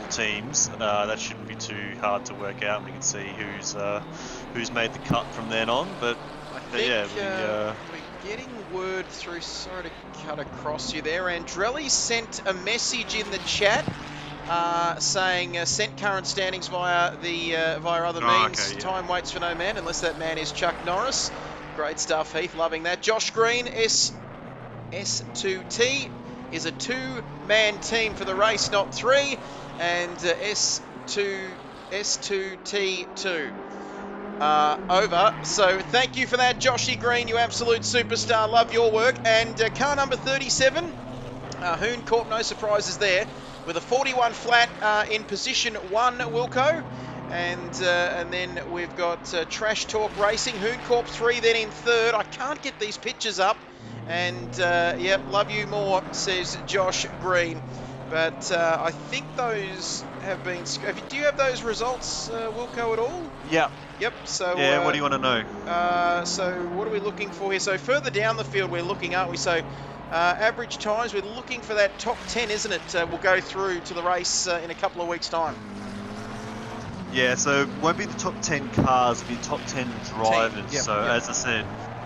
teams. That shouldn't be too hard to work out. We can see who's made the cut from then on. But I think yeah, we're getting word through. Sorry to cut across you there. Andrelli sent a message in the chat saying sent current standings via other means. Okay, yeah. Time waits for no man unless that man is Chuck Norris. Great stuff, Heath. Loving that. Josh Green, S2T is a two-man team for the race, not three, and S2T2 over. So thank you for that, Joshy Green, you absolute superstar. Love your work. And car number 37, Hoon Corp, no surprises there, with a 41 flat in position 1, Wilco. And then we've got Trash Talk Racing, Hoon Corp 3, then in third. I can't get these pictures up. And, yep, love you more, says Josh Green. But I think those have been... Do you have those results, Wilco, at all? Yeah. Yep, so... Yeah, what do you want to know? So what are we looking for here? So further down the field we're looking, aren't we? So average times, we're looking for that top 10, isn't it? We'll go through to the race in a couple of weeks' time. Yeah, so it won't be the top 10 cars, it'll be top 10 drivers. Yep, so yep. As I said,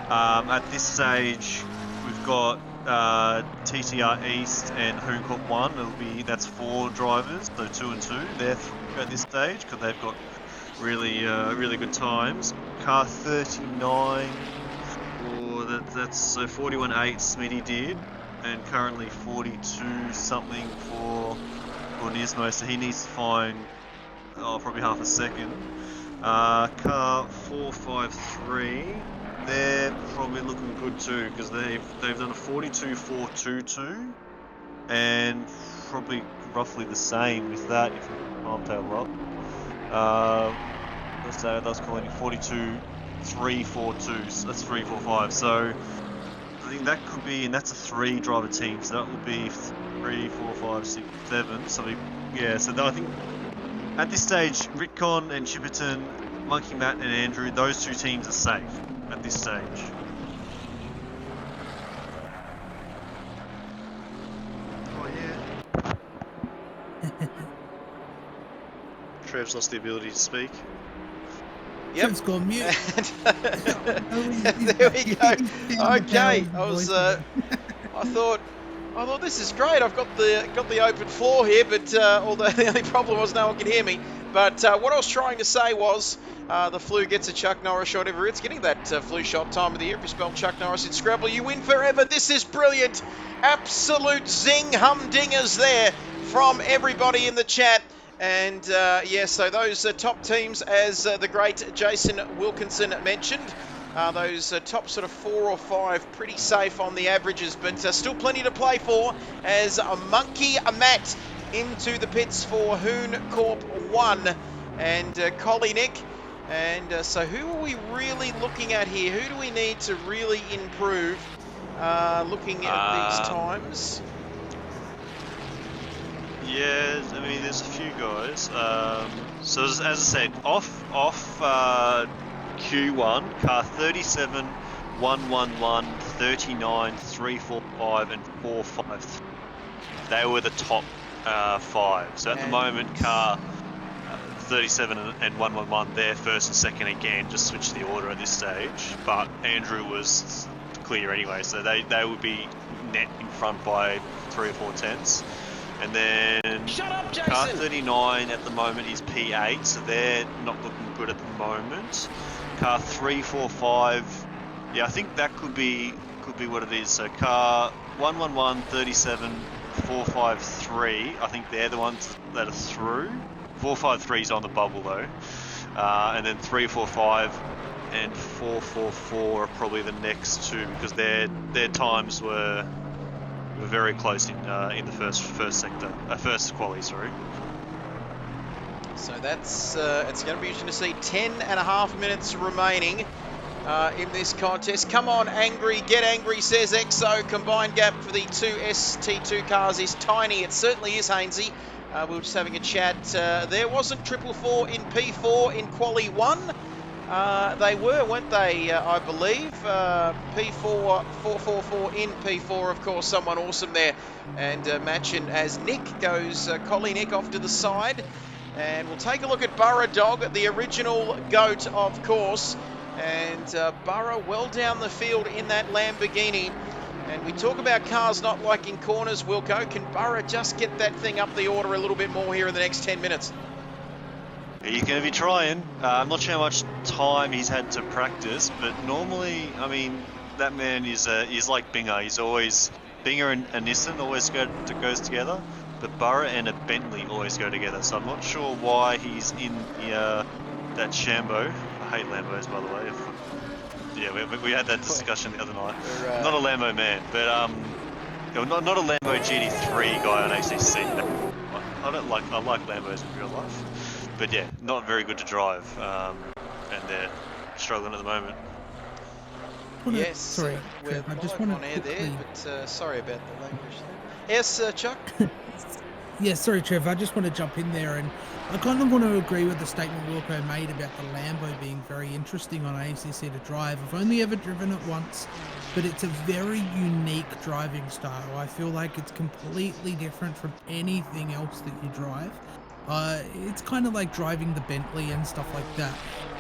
at this stage, we've got TTR East and Hoon Corp 1. That's 4 drivers, so 2 and 2. They're at this stage because they've got really good times. Car 39, that's so 41.8 Smitty did, and currently 42 something for Nismo, so he needs to find probably half a second. Car 453, they're probably looking good too because they've done a 42.422 and probably roughly the same with that if you can't tell up. Let's say that's calling it 42.342. So that's 345. So I think that could be, and that's a 3 driver team. So that would be 3, 4, 5, 6, 7. So I think. At this stage, Ritcon and Chipperton, Monkey Matt and Andrew, those 2 teams are safe at this stage. Oh yeah. Trev's lost the ability to speak. Yep. Trev's gone mute. There we go. Okay, I thought this is great. I've got the open floor here, but although the only problem was no one can hear me. But what I was trying to say was the flu gets a Chuck Norris shot every. It's getting that flu shot time of the year. If you spell Chuck Norris in Scrabble, you win forever. This is brilliant. Absolute zing humdingers there from everybody in the chat. And so those top teams, as the great Jason Wilkinson mentioned, those top sort of 4 or 5 pretty safe on the averages, but still plenty to play for as a Monkey Matt into the pits for Hoon Corp 1 and Collie Nick. And so who are we really looking at here? Who do we need to really improve looking at these times? Yeah, I mean, there's a few guys. So as I said, off Q1, car 37, 111, 39, 345, and 453. They were the top 5. So at the moment, car 37 and 111, they're first and second again. Just switch the order at this stage. But Andrew was clear anyway, so they would be net in front by 3 or 4 tenths. And then Shut up, Jason! car 39 at the moment is P8, so they're not looking good at the moment. Car 345, yeah, I think that could be what it is. So car 111, 37, 453, I think they're the ones that are through. 453 is on the bubble though. And then 345 and 444 are probably the next 2 because their times were very close in the first quali, sorry. So that's it's going to be interesting to see. 10.5 minutes remaining in this contest. Come on, Angry, get angry, says EXO. Combined gap for the two ST2 cars is tiny. It certainly is, Hainsey. We were just having a chat. There wasn't 444 in P4 in Quali 1. They were, weren't they, I believe. P4, 444 in P4, of course, someone awesome there. And matching as Nick goes, Collie Nick off to the side. And we'll take a look at Burra Dog, the original GOAT, of course. And Burra well down the field in that Lamborghini. And we talk about cars not liking corners, Wilco. Can Burra just get that thing up the order a little bit more here in the next 10 minutes? He's going to be trying. I'm not sure how much time he's had to practice, but normally, I mean, that man is like Binger. He's always, Binger and a Nissan always goes together, but Burra and a Bentley always go together. So I'm not sure why he's in that Shambo. I hate Lambos, by the way. Yeah, we had that discussion the other night. Not a Lambo man, but not a Lambo GT3 guy on ACC. I like Lambos in real life, but yeah, not very good to drive, and they're struggling at the moment. Yes, sorry, we're I just live want on to air there, but sorry about the language there. Yes, Chuck? Yeah, sorry, Trev. I just want to jump in there, and I kind of want to agree with the statement Wilco made about the Lambo being very interesting on ACC to drive. I've only ever driven it once, but it's a very unique driving style. I feel like it's completely different from anything else that you drive. It's kind of like driving the Bentley and stuff like that.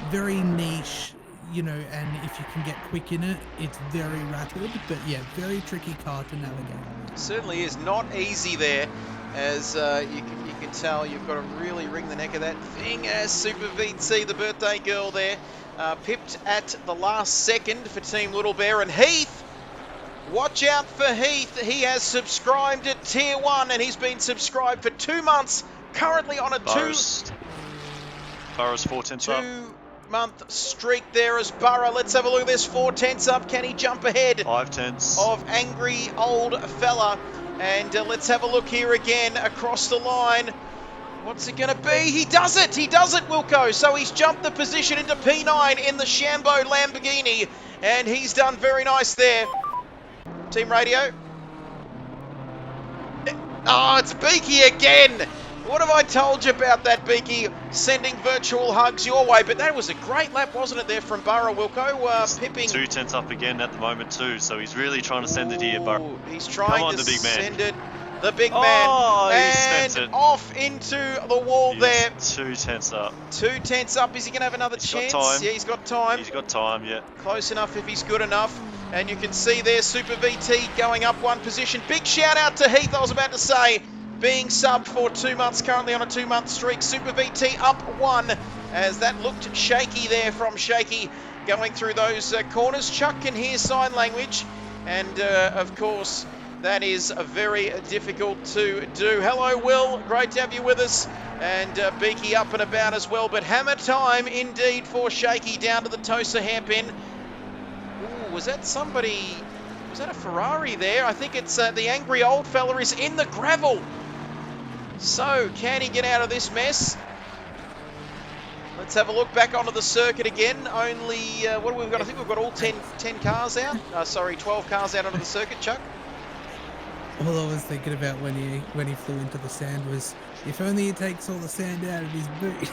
Very niche, you know, and if you can get quick in it, it's very rapid, but yeah, very tricky car to navigate. Certainly is not easy there. As you can tell, you've got to really wring the neck of that thing. As Super VT, the birthday girl there, pipped at the last second for Team Little Bear. And Heath, watch out for Heath. He has subscribed at Tier 1, and he's been subscribed for 2 months. Currently on a Burra's 4 tenths up. 2-month streak there as Burra. Let's have a look at this. 4 tenths up. Can he jump ahead 5 tenths of Angry Old Fella? And let's have a look here again across the line. What's it going to be? He does it, Wilco. So he's jumped the position into P9 in the Shambo Lamborghini. And he's done very nice there. Team radio. Oh, it's Beaky again. What have I told you about that, Beaky? Sending virtual hugs your way. But that was a great lap, wasn't it, there from Burra, Wilco? Pipping 2 tenths up again at the moment too, so he's really trying to send it here, Burra. He's trying on, to the big man. send it. The big man. He And sent it. off into the wall there. 2 tenths up. 2 tenths up. Is he going to have another chance? got time. Yeah, he's got time. He's got time, yeah. Close enough if he's good enough. And you can see there Super VT going up 1 position. Big shout out to Heath, I was about to say. Being subbed for 2 months, currently on a 2-month streak. Super VT up 1, as that looked shaky there from Shaky going through those corners. Chuck can hear sign language, and of course that is very difficult to do. Hello, Will, great to have you with us, and Beaky up and about as well. But hammer time indeed for Shaky down to the Tosa hairpin. Ooh, was that somebody? Was that a Ferrari there? I think it's the Angry Old Fella is in the gravel. So, can he get out of this mess? Let's have a look back onto the circuit again. Only, what have we got? I think we've got all 10 cars out. 12 cars out onto the circuit, Chuck. All I was thinking about when he flew into the sand was, if only he takes all the sand out of his boot.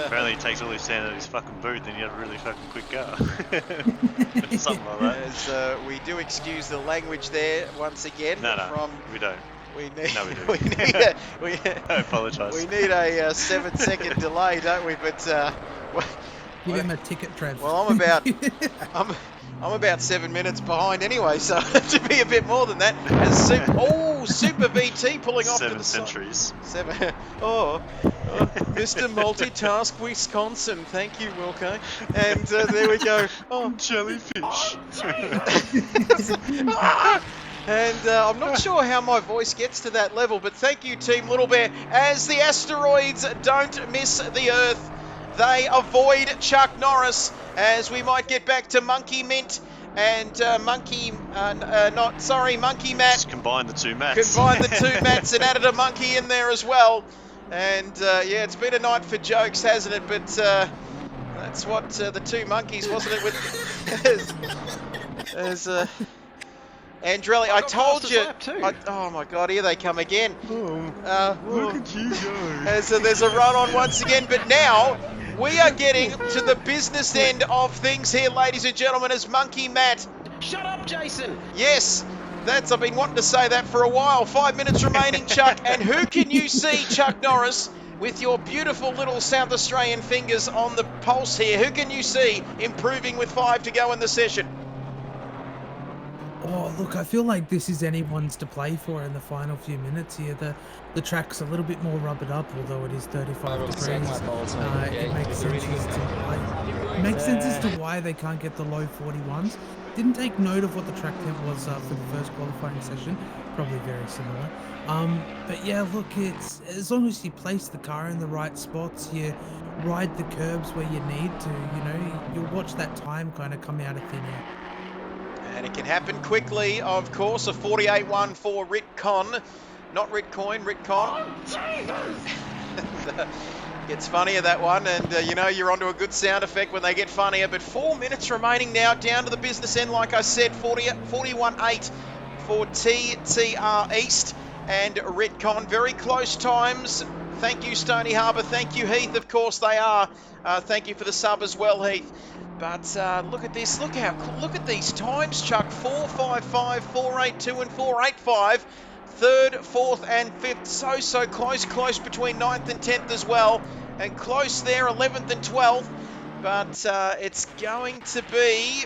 Apparently he takes all his sand out of his fucking boot, then you have a really fucking quick car. Something like that. As we do excuse the language there once again. No, we don't. We need, No, we do. I apologise. We need a 7-second delay, don't we? But Give him a ticket, Trev. well, I'm about 7 minutes behind anyway, so it should be a bit more than that. As Super VT pulling off to the 7 centuries. side. 7. Oh, Mr. Multitask Wisconsin. Thank you, Wilco. And there we go. Oh, Jellyfish. And I'm not sure how my voice gets to that level, but thank you, Team Little Bear. As the asteroids don't miss the Earth, they avoid Chuck Norris, as we might get back to Monkey Mint and Monkey Matt. Just combine the 2 mats. Combined the 2 mats and added a monkey in there as well. And yeah, it's been a night for jokes, hasn't it? But That's what the two monkeys, wasn't it? With as Andrelli, I told you. Oh my God, here they come again. Look at you go. As there's a run on once again, but now we are getting to the business end of things here, ladies and gentlemen, as Monkey Matt. Shut up, Jason. Yes, I've been wanting to say that for a while. 5 minutes remaining, Chuck, and who can you see, Chuck Norris, with your beautiful little South Australian fingers on the pulse here? Who can you see improving with 5 to go in the session? Oh, look, I feel like this is anyone's to play for in the final few minutes here. The track's a little bit more rubbered up, although it is 35 degrees. It makes sense as to why they can't get the low 41s. Didn't take note of what the track temp was for the first qualifying session. Probably very similar. But yeah, look, it's as long as you place the car in the right spots, you ride the curbs where you need to, you'll watch that time kind of come out of thin air. And it can happen quickly, of course. A 48.1 for Ritcon. Not Ritcoin, Ritcon. Gets funnier, that one. And, you're onto a good sound effect when they get funnier. But 4 minutes remaining now, down to the business end. Like I said, 41.8 for TTR East and Ritcon. Very close times. Thank you, Stony Harbour. Thank you, Heath. Of course they are. Thank you for the sub as well, Heath. But look at this. Look at these times, Chuck. 4.55, 4.82 and 4.85. Third, fourth and fifth. So close between 9th and 10th as well. And close there, 11th and 12th. But it's going to be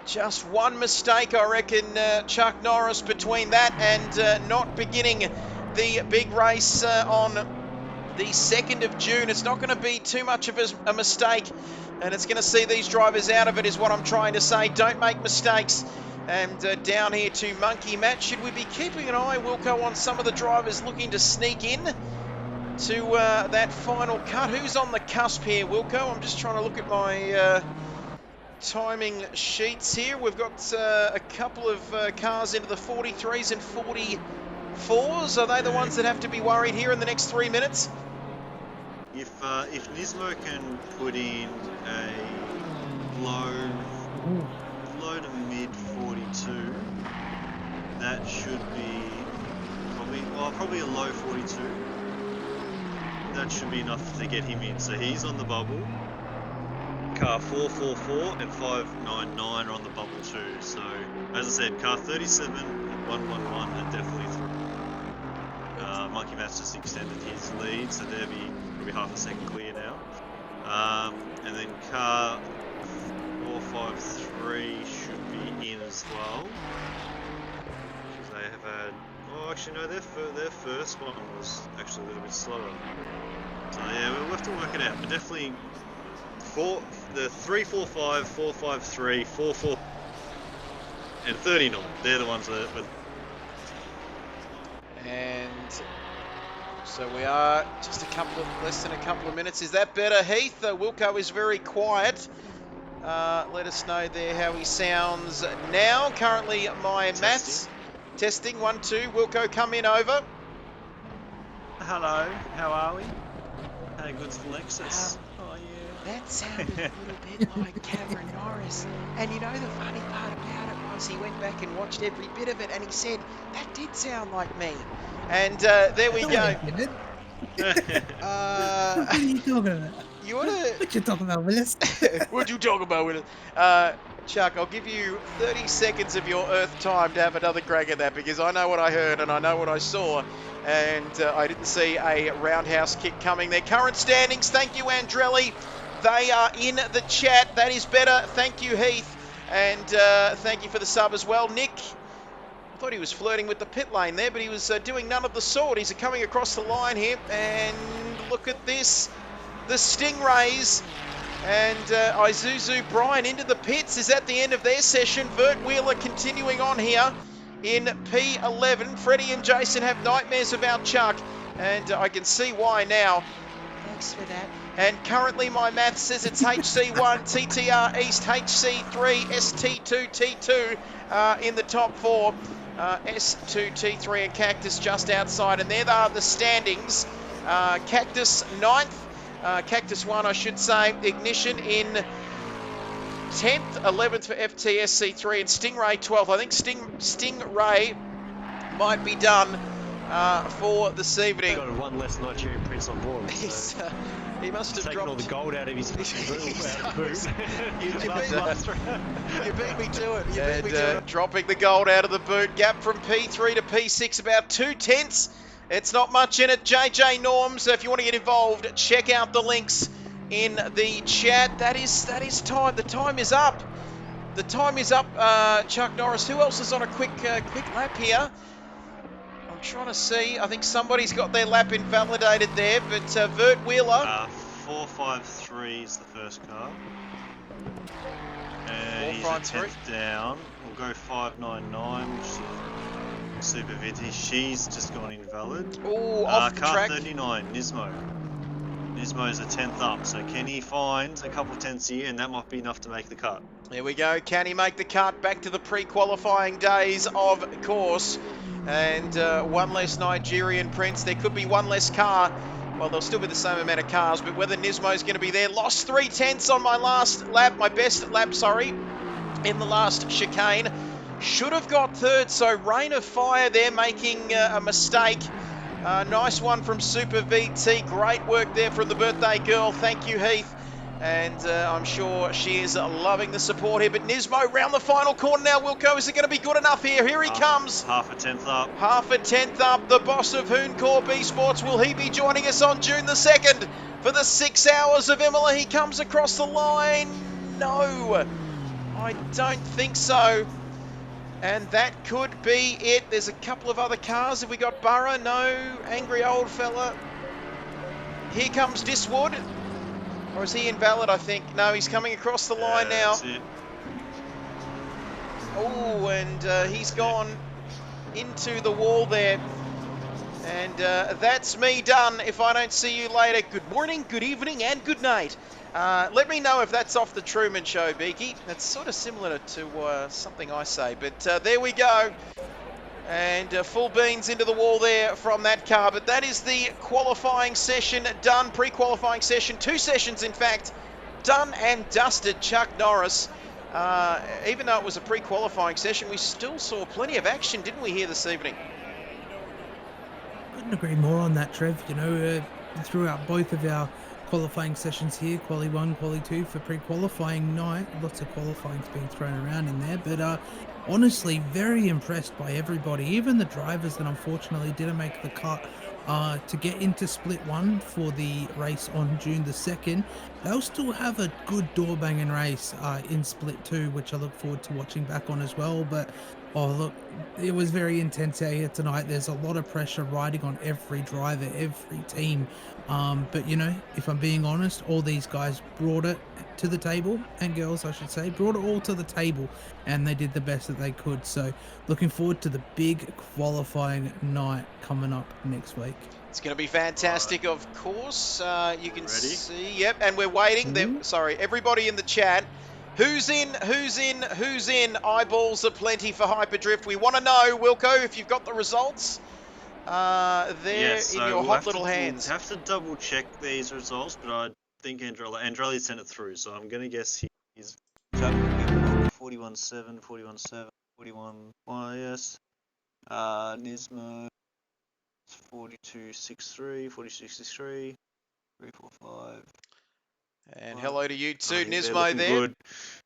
just one mistake, I reckon, Chuck Norris, between that and not beginning the big race on the 2nd of June. It's not going to be too much of a mistake, and it's going to see these drivers out of it, is what I'm trying to say. Don't make mistakes. And down here to Monkey Matt. Should we be keeping an eye, Wilco, on some of the drivers looking to sneak in to that final cut? Who's on the cusp here, Wilco? I'm just trying to look at my timing sheets here. We've got a couple of cars into the 43s and 44s. Are they the ones that have to be worried here in the next 3 minutes? If Nismo can put in a low to mid 42, that should be probably a low 42. That should be enough to get him in. So he's on the bubble. Car 444 and 599 are on the bubble too. So as I said, car 37 and 111 are definitely through. Monkey Matt's just extended his lead, so they'll be probably half a second clear now. And then car 453 should be in as well. Because they have had... Oh, actually no, their first one was actually a little bit slower. So yeah, we'll have to work it out. But definitely the 345, 453, 44 and 39. They're the ones that... And so we are just less than a couple of minutes. Is that better, Heath? Wilco is very quiet. Let us know there how he sounds now. Currently, my maths testing 1, 2. Wilco, come in over. Hello, how are we? How good's Lexus? Oh yeah. That sounded a little bit like Cameron Norris. And you know the funny part about it was he went back and watched every bit of it, and he said that did sound like me. And there we go. What are you talking about? What you talking about, Willis? What you talking about, Willis? Chuck, I'll give you 30 seconds of your Earth time to have another crack at that, because I know what I heard and I know what I saw, and I didn't see a roundhouse kick coming. Their current standings, thank you, Andrelli. They are in the chat. That is better. Thank you, Heath. And thank you for the sub as well. Nick, I thought he was flirting with the pit lane there, but he was doing none of the sort. He's coming across the line here, and look at this. The Stingrays and Isuzu Brian into the pits is at the end of their session. Vert Wheeler continuing on here in P11. Freddie and Jason have nightmares about Chuck, and I can see why now. Thanks for that. And currently my math says it's HC1, TTR East, HC3, ST2, T2 in the top 4. S2, T3 and Cactus just outside. And there are the standings. Cactus 9th. Cactus 1, I should say. Ignition in 10th, 11th for FTSC3 and Stingray 12th. I think Stingray might be done for this evening. Got one less Nigerian prince on board. So He must have taken dropped all the gold out of his boot. You beat me to it. You beat me to it. Dropping the gold out of the boot. Gap from P3 to P6, about 2/10. It's not much in it. JJ Norms, if you want to get involved, check out the links in the chat. That is time. The time is up. The time is up, Chuck Norris. Who else is on a quick lap here? I'm trying to see. I think somebody's got their lap invalidated there, but Vert Wheeler. 453 is the first car. And he's a 453. 10th down. We'll go 599, which is Super Vintage. She's just gone invalid. Oh, off the car track. 39, Nismo. Nismo's a 10th up, so can he find a couple of tenths here, and that might be enough to make the cut. There we go. Can he make the cut back to the pre-qualifying days, of course? And one less Nigerian prince. There could be one less car. Well, there'll still be the same amount of cars, but whether Nismo's going to be there. Lost 3/10 on my last lap, my best lap, sorry, in the last chicane. Should have got third, so rain of fire there, making a mistake. Nice one from Super VT. Great work there from the birthday girl. Thank you, Heath. And I'm sure she is loving the support here. But Nismo round the final corner now. Wilco, is it going to be good enough here? Here he comes. Half a tenth up. Half a tenth up. The boss of Hooncorp Esports. Will he be joining us on June the 2nd for the 6 hours of Imola? He comes across the line. No, I don't think so. And that could be it. There's a couple of other cars. Have we got Burra? No. Angry old fella. Here comes Diswood. Or is he invalid, I think? No, he's coming across the line now. That's it. Oh, and he's gone into the wall there. And that's me done. If I don't see you later, good morning, good evening, and good night. Let me know if that's off the Truman Show, Beaky. That's sort of similar to something I say. But there we go. And full beans into the wall there from that car. But that is the qualifying session done. Pre-qualifying session. 2 sessions, in fact. Done and dusted, Chuck Norris. Even though it was a pre-qualifying session, we still saw plenty of action, didn't we, here this evening? Couldn't agree more on that, Trev. You know, throughout both of our qualifying sessions here, quali 1, quali 2 for pre-qualifying night, lots of qualifying's being thrown around in there, but honestly very impressed by everybody, even the drivers that unfortunately didn't make the cut to get into split 1 for the race on June the 2nd. They'll still have a good door banging race in split 2, which I look forward to watching back on as well. But oh look, it was very intense out here tonight. There's a lot of pressure riding on every driver, every team. But you know, if I'm being honest, all these guys brought it to the table, and girls I should say, brought it all to the table, and they did the best that they could. So looking forward to the big qualifying night coming up next week. It's going to be fantastic, of course. You can Ready? see, yep, and we're waiting. Sorry, everybody in the chat. Who's in? Who's in? Who's in? Eyeballs are plenty for Hyperdrift. We want to know, Wilco, if you've got the results there So in your we'll hot little hands. We'll have to double check these results, but I think Andrelli sent it through, so I'm going to guess he's 41.7, 41.7, 41, yes. Nismo 42.63, 46.63, 345. And hello to you I too, think they're Nismo looking there. good.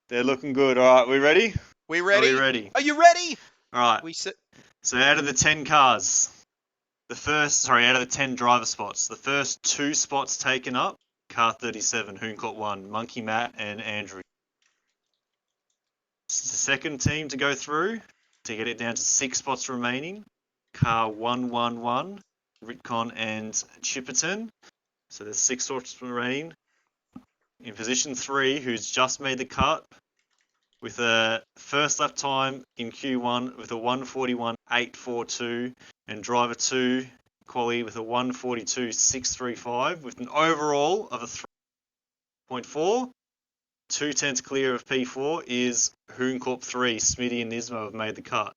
They're looking good. All right, we ready? We ready? Are we ready? Are you ready? All right. We sit. So out of the 10 cars, out of the 10 driver spots, the first 2 spots taken up, car 37, Hooncourt 1, Monkey Matt and Andrew. The second team to go through, to get it down to 6 spots remaining, car 111, Ritcon and Chipperton. So there's 6 spots remaining. In position 3, who's just made the cut, with a first lap time in Q1 with a 141.842, and driver 2 quali with a 142.635, with an overall of a 3.4. 2/10 clear of P4 is Hooncorp 3. Smitty and Nismo have made the cut.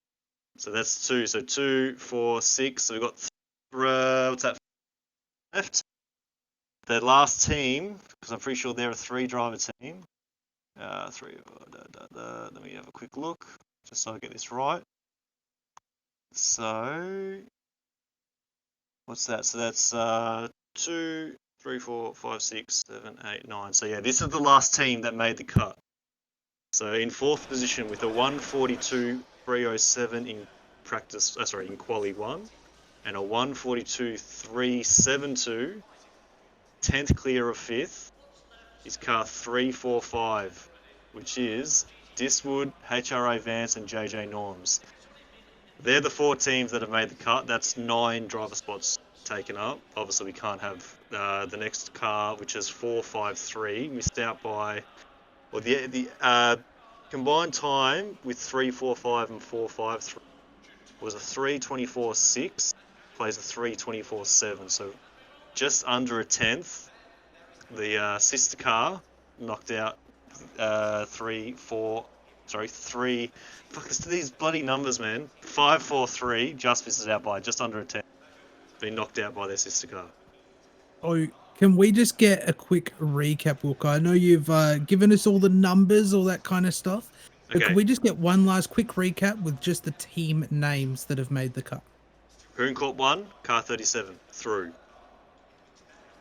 So that's 2. So 2, 4, 6. So we've got what's that left? the last team, because I'm pretty sure they're a 3-driver team. Three. Let me have a quick look, just so I get this right. So, what's that? So that's 2, 3, 4, 5, 6, 7, 8, 9. So yeah, this is the last team that made the cut. So in 4th position with a 142.307 in practice, in quali 1, and a 142.372, 10th clear of 5th, is car 345, which is Diswood, HRA Vance, and JJ Norms. They're the 4 teams that have made the cut. That's 9 driver spots taken up. Obviously, we can't have the next car, which is 453, missed out by. Well, the combined time with 345 and 453 was a 324.6, plays a 324.7. So just under a tenth. The sister car knocked out 3, 4. Sorry, 3. Fuck, these bloody numbers, man. 543 just misses out by just under a 10. Been knocked out by their sister car. Oh, can we just get a quick recap, Walker? I know you've given us all the numbers, all that kind of stuff. But Okay. can we just get one last quick recap with just the team names that have made the cut? Hooncourt 1, car 37, through.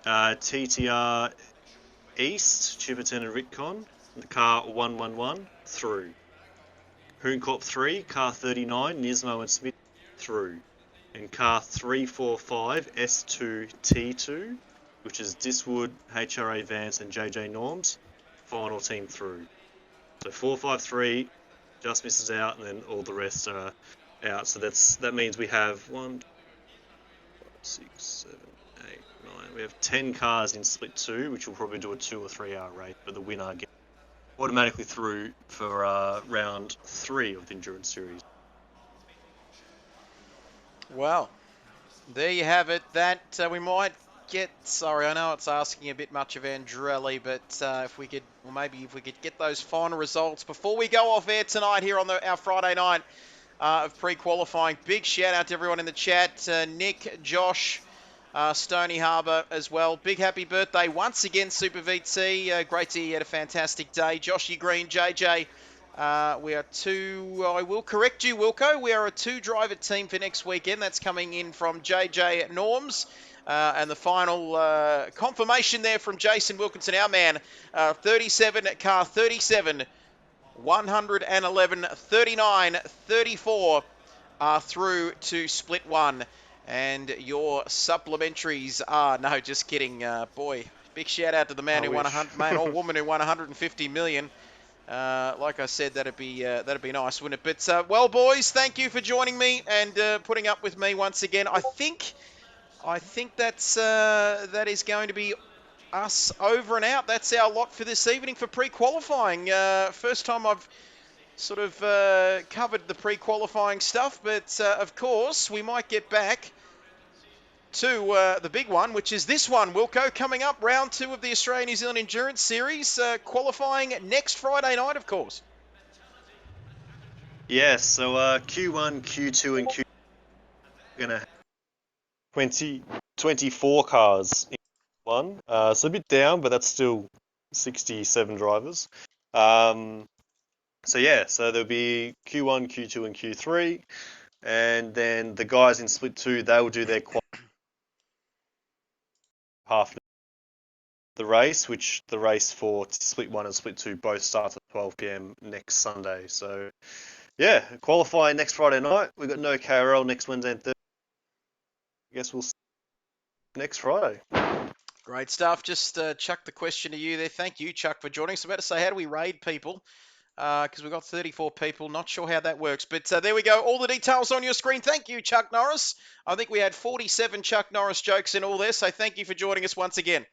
TTR East, Chiverton and Ritcon, the car 111, through. Hooncorp 3, car 39, Nismo and Smith, through. And car 345, S2T2, which is Diswood, HRA Vance and JJ Norms, final team through. So 453 just misses out, and then all the rest are out. So that means we have 1, 6, 7, 8, 9. We have 10 cars in split 2, which will probably do a 2 or 3 hour race, but the winner gets automatically through for round 3 of the Endurance Series. Well, there you have it. That we might get. Sorry, I know it's asking a bit much of Andrelli, but if we could, or maybe if we could get those final results before we go off air tonight here on our Friday night of pre-qualifying. Big shout out to everyone in the chat. Nick, Josh, Stony Harbour as well. Big happy birthday once again, Super VT. Great to hear you had a fantastic day. Joshy Green, JJ. We are 2, I will correct you, Wilco. We are a 2-driver team for next weekend. That's coming in from JJ Norms. And the final confirmation there from Jason Wilkinson, our man. 37, car 37. 111, 39, 34 are through to split 1. And your supplementaries are, no, just kidding. Boy, big shout out to the man man or woman who won 150 million. Like I said, that'd be nice, wouldn't it? But well, boys, thank you for joining me and putting up with me once again. I think that is going to be us over and out. That's our lot for this evening for pre-qualifying. First time I've sort of covered the pre-qualifying stuff, but of course we might get back to the big one, which is this one, Wilco, coming up, round 2 of the Australia-New Zealand Endurance Series, qualifying next Friday night, of course. Yes, so Q1, Q2 and Q3 are going to have 24 cars in one. So a bit down, but that's still 67 drivers. So yeah, so there'll be Q1, Q2 and Q3. And then the guys in split 2, they will do their half the race, which the race for split 1 and split 2 both starts at 12 p.m. next Sunday. So yeah, qualifying next Friday night. We've got no KRL next Wednesday and Thursday. I guess we'll see you next Friday. Great stuff. Just chuck the question to you there. Thank you, Chuck, for joining us. I'm about to say, how do we raid people? Because we've got 34 people. Not sure how that works. But there we go. All the details on your screen. Thank you, Chuck Norris. I think we had 47 Chuck Norris jokes in all this. So thank you for joining us once again.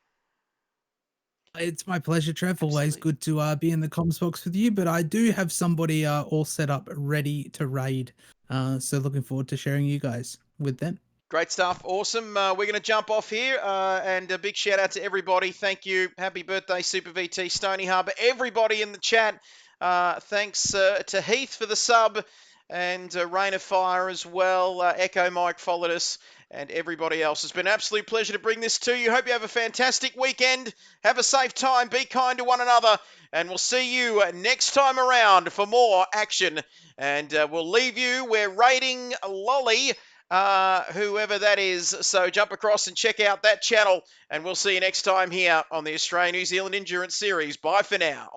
It's my pleasure, Trev. Always good to be in the comms box with you. But I do have somebody all set up, ready to raid. So looking forward to sharing you guys with them. Great stuff. Awesome. We're going to jump off here and a big shout out to everybody. Thank you. Happy birthday, Super VT, Stony Harbour. Everybody in the chat. Thanks to Heath for the sub and Rain of Fire as well. Echo Mike followed us. and everybody else. It's been an absolute pleasure to bring this to you. Hope you have a fantastic weekend. Have a safe time. Be kind to one another. And we'll see you next time around for more action. And we'll leave you. We're rating Lolly, whoever that is. So jump across and check out that channel. And we'll see you next time here on the Australia New Zealand Endurance Series. Bye for now.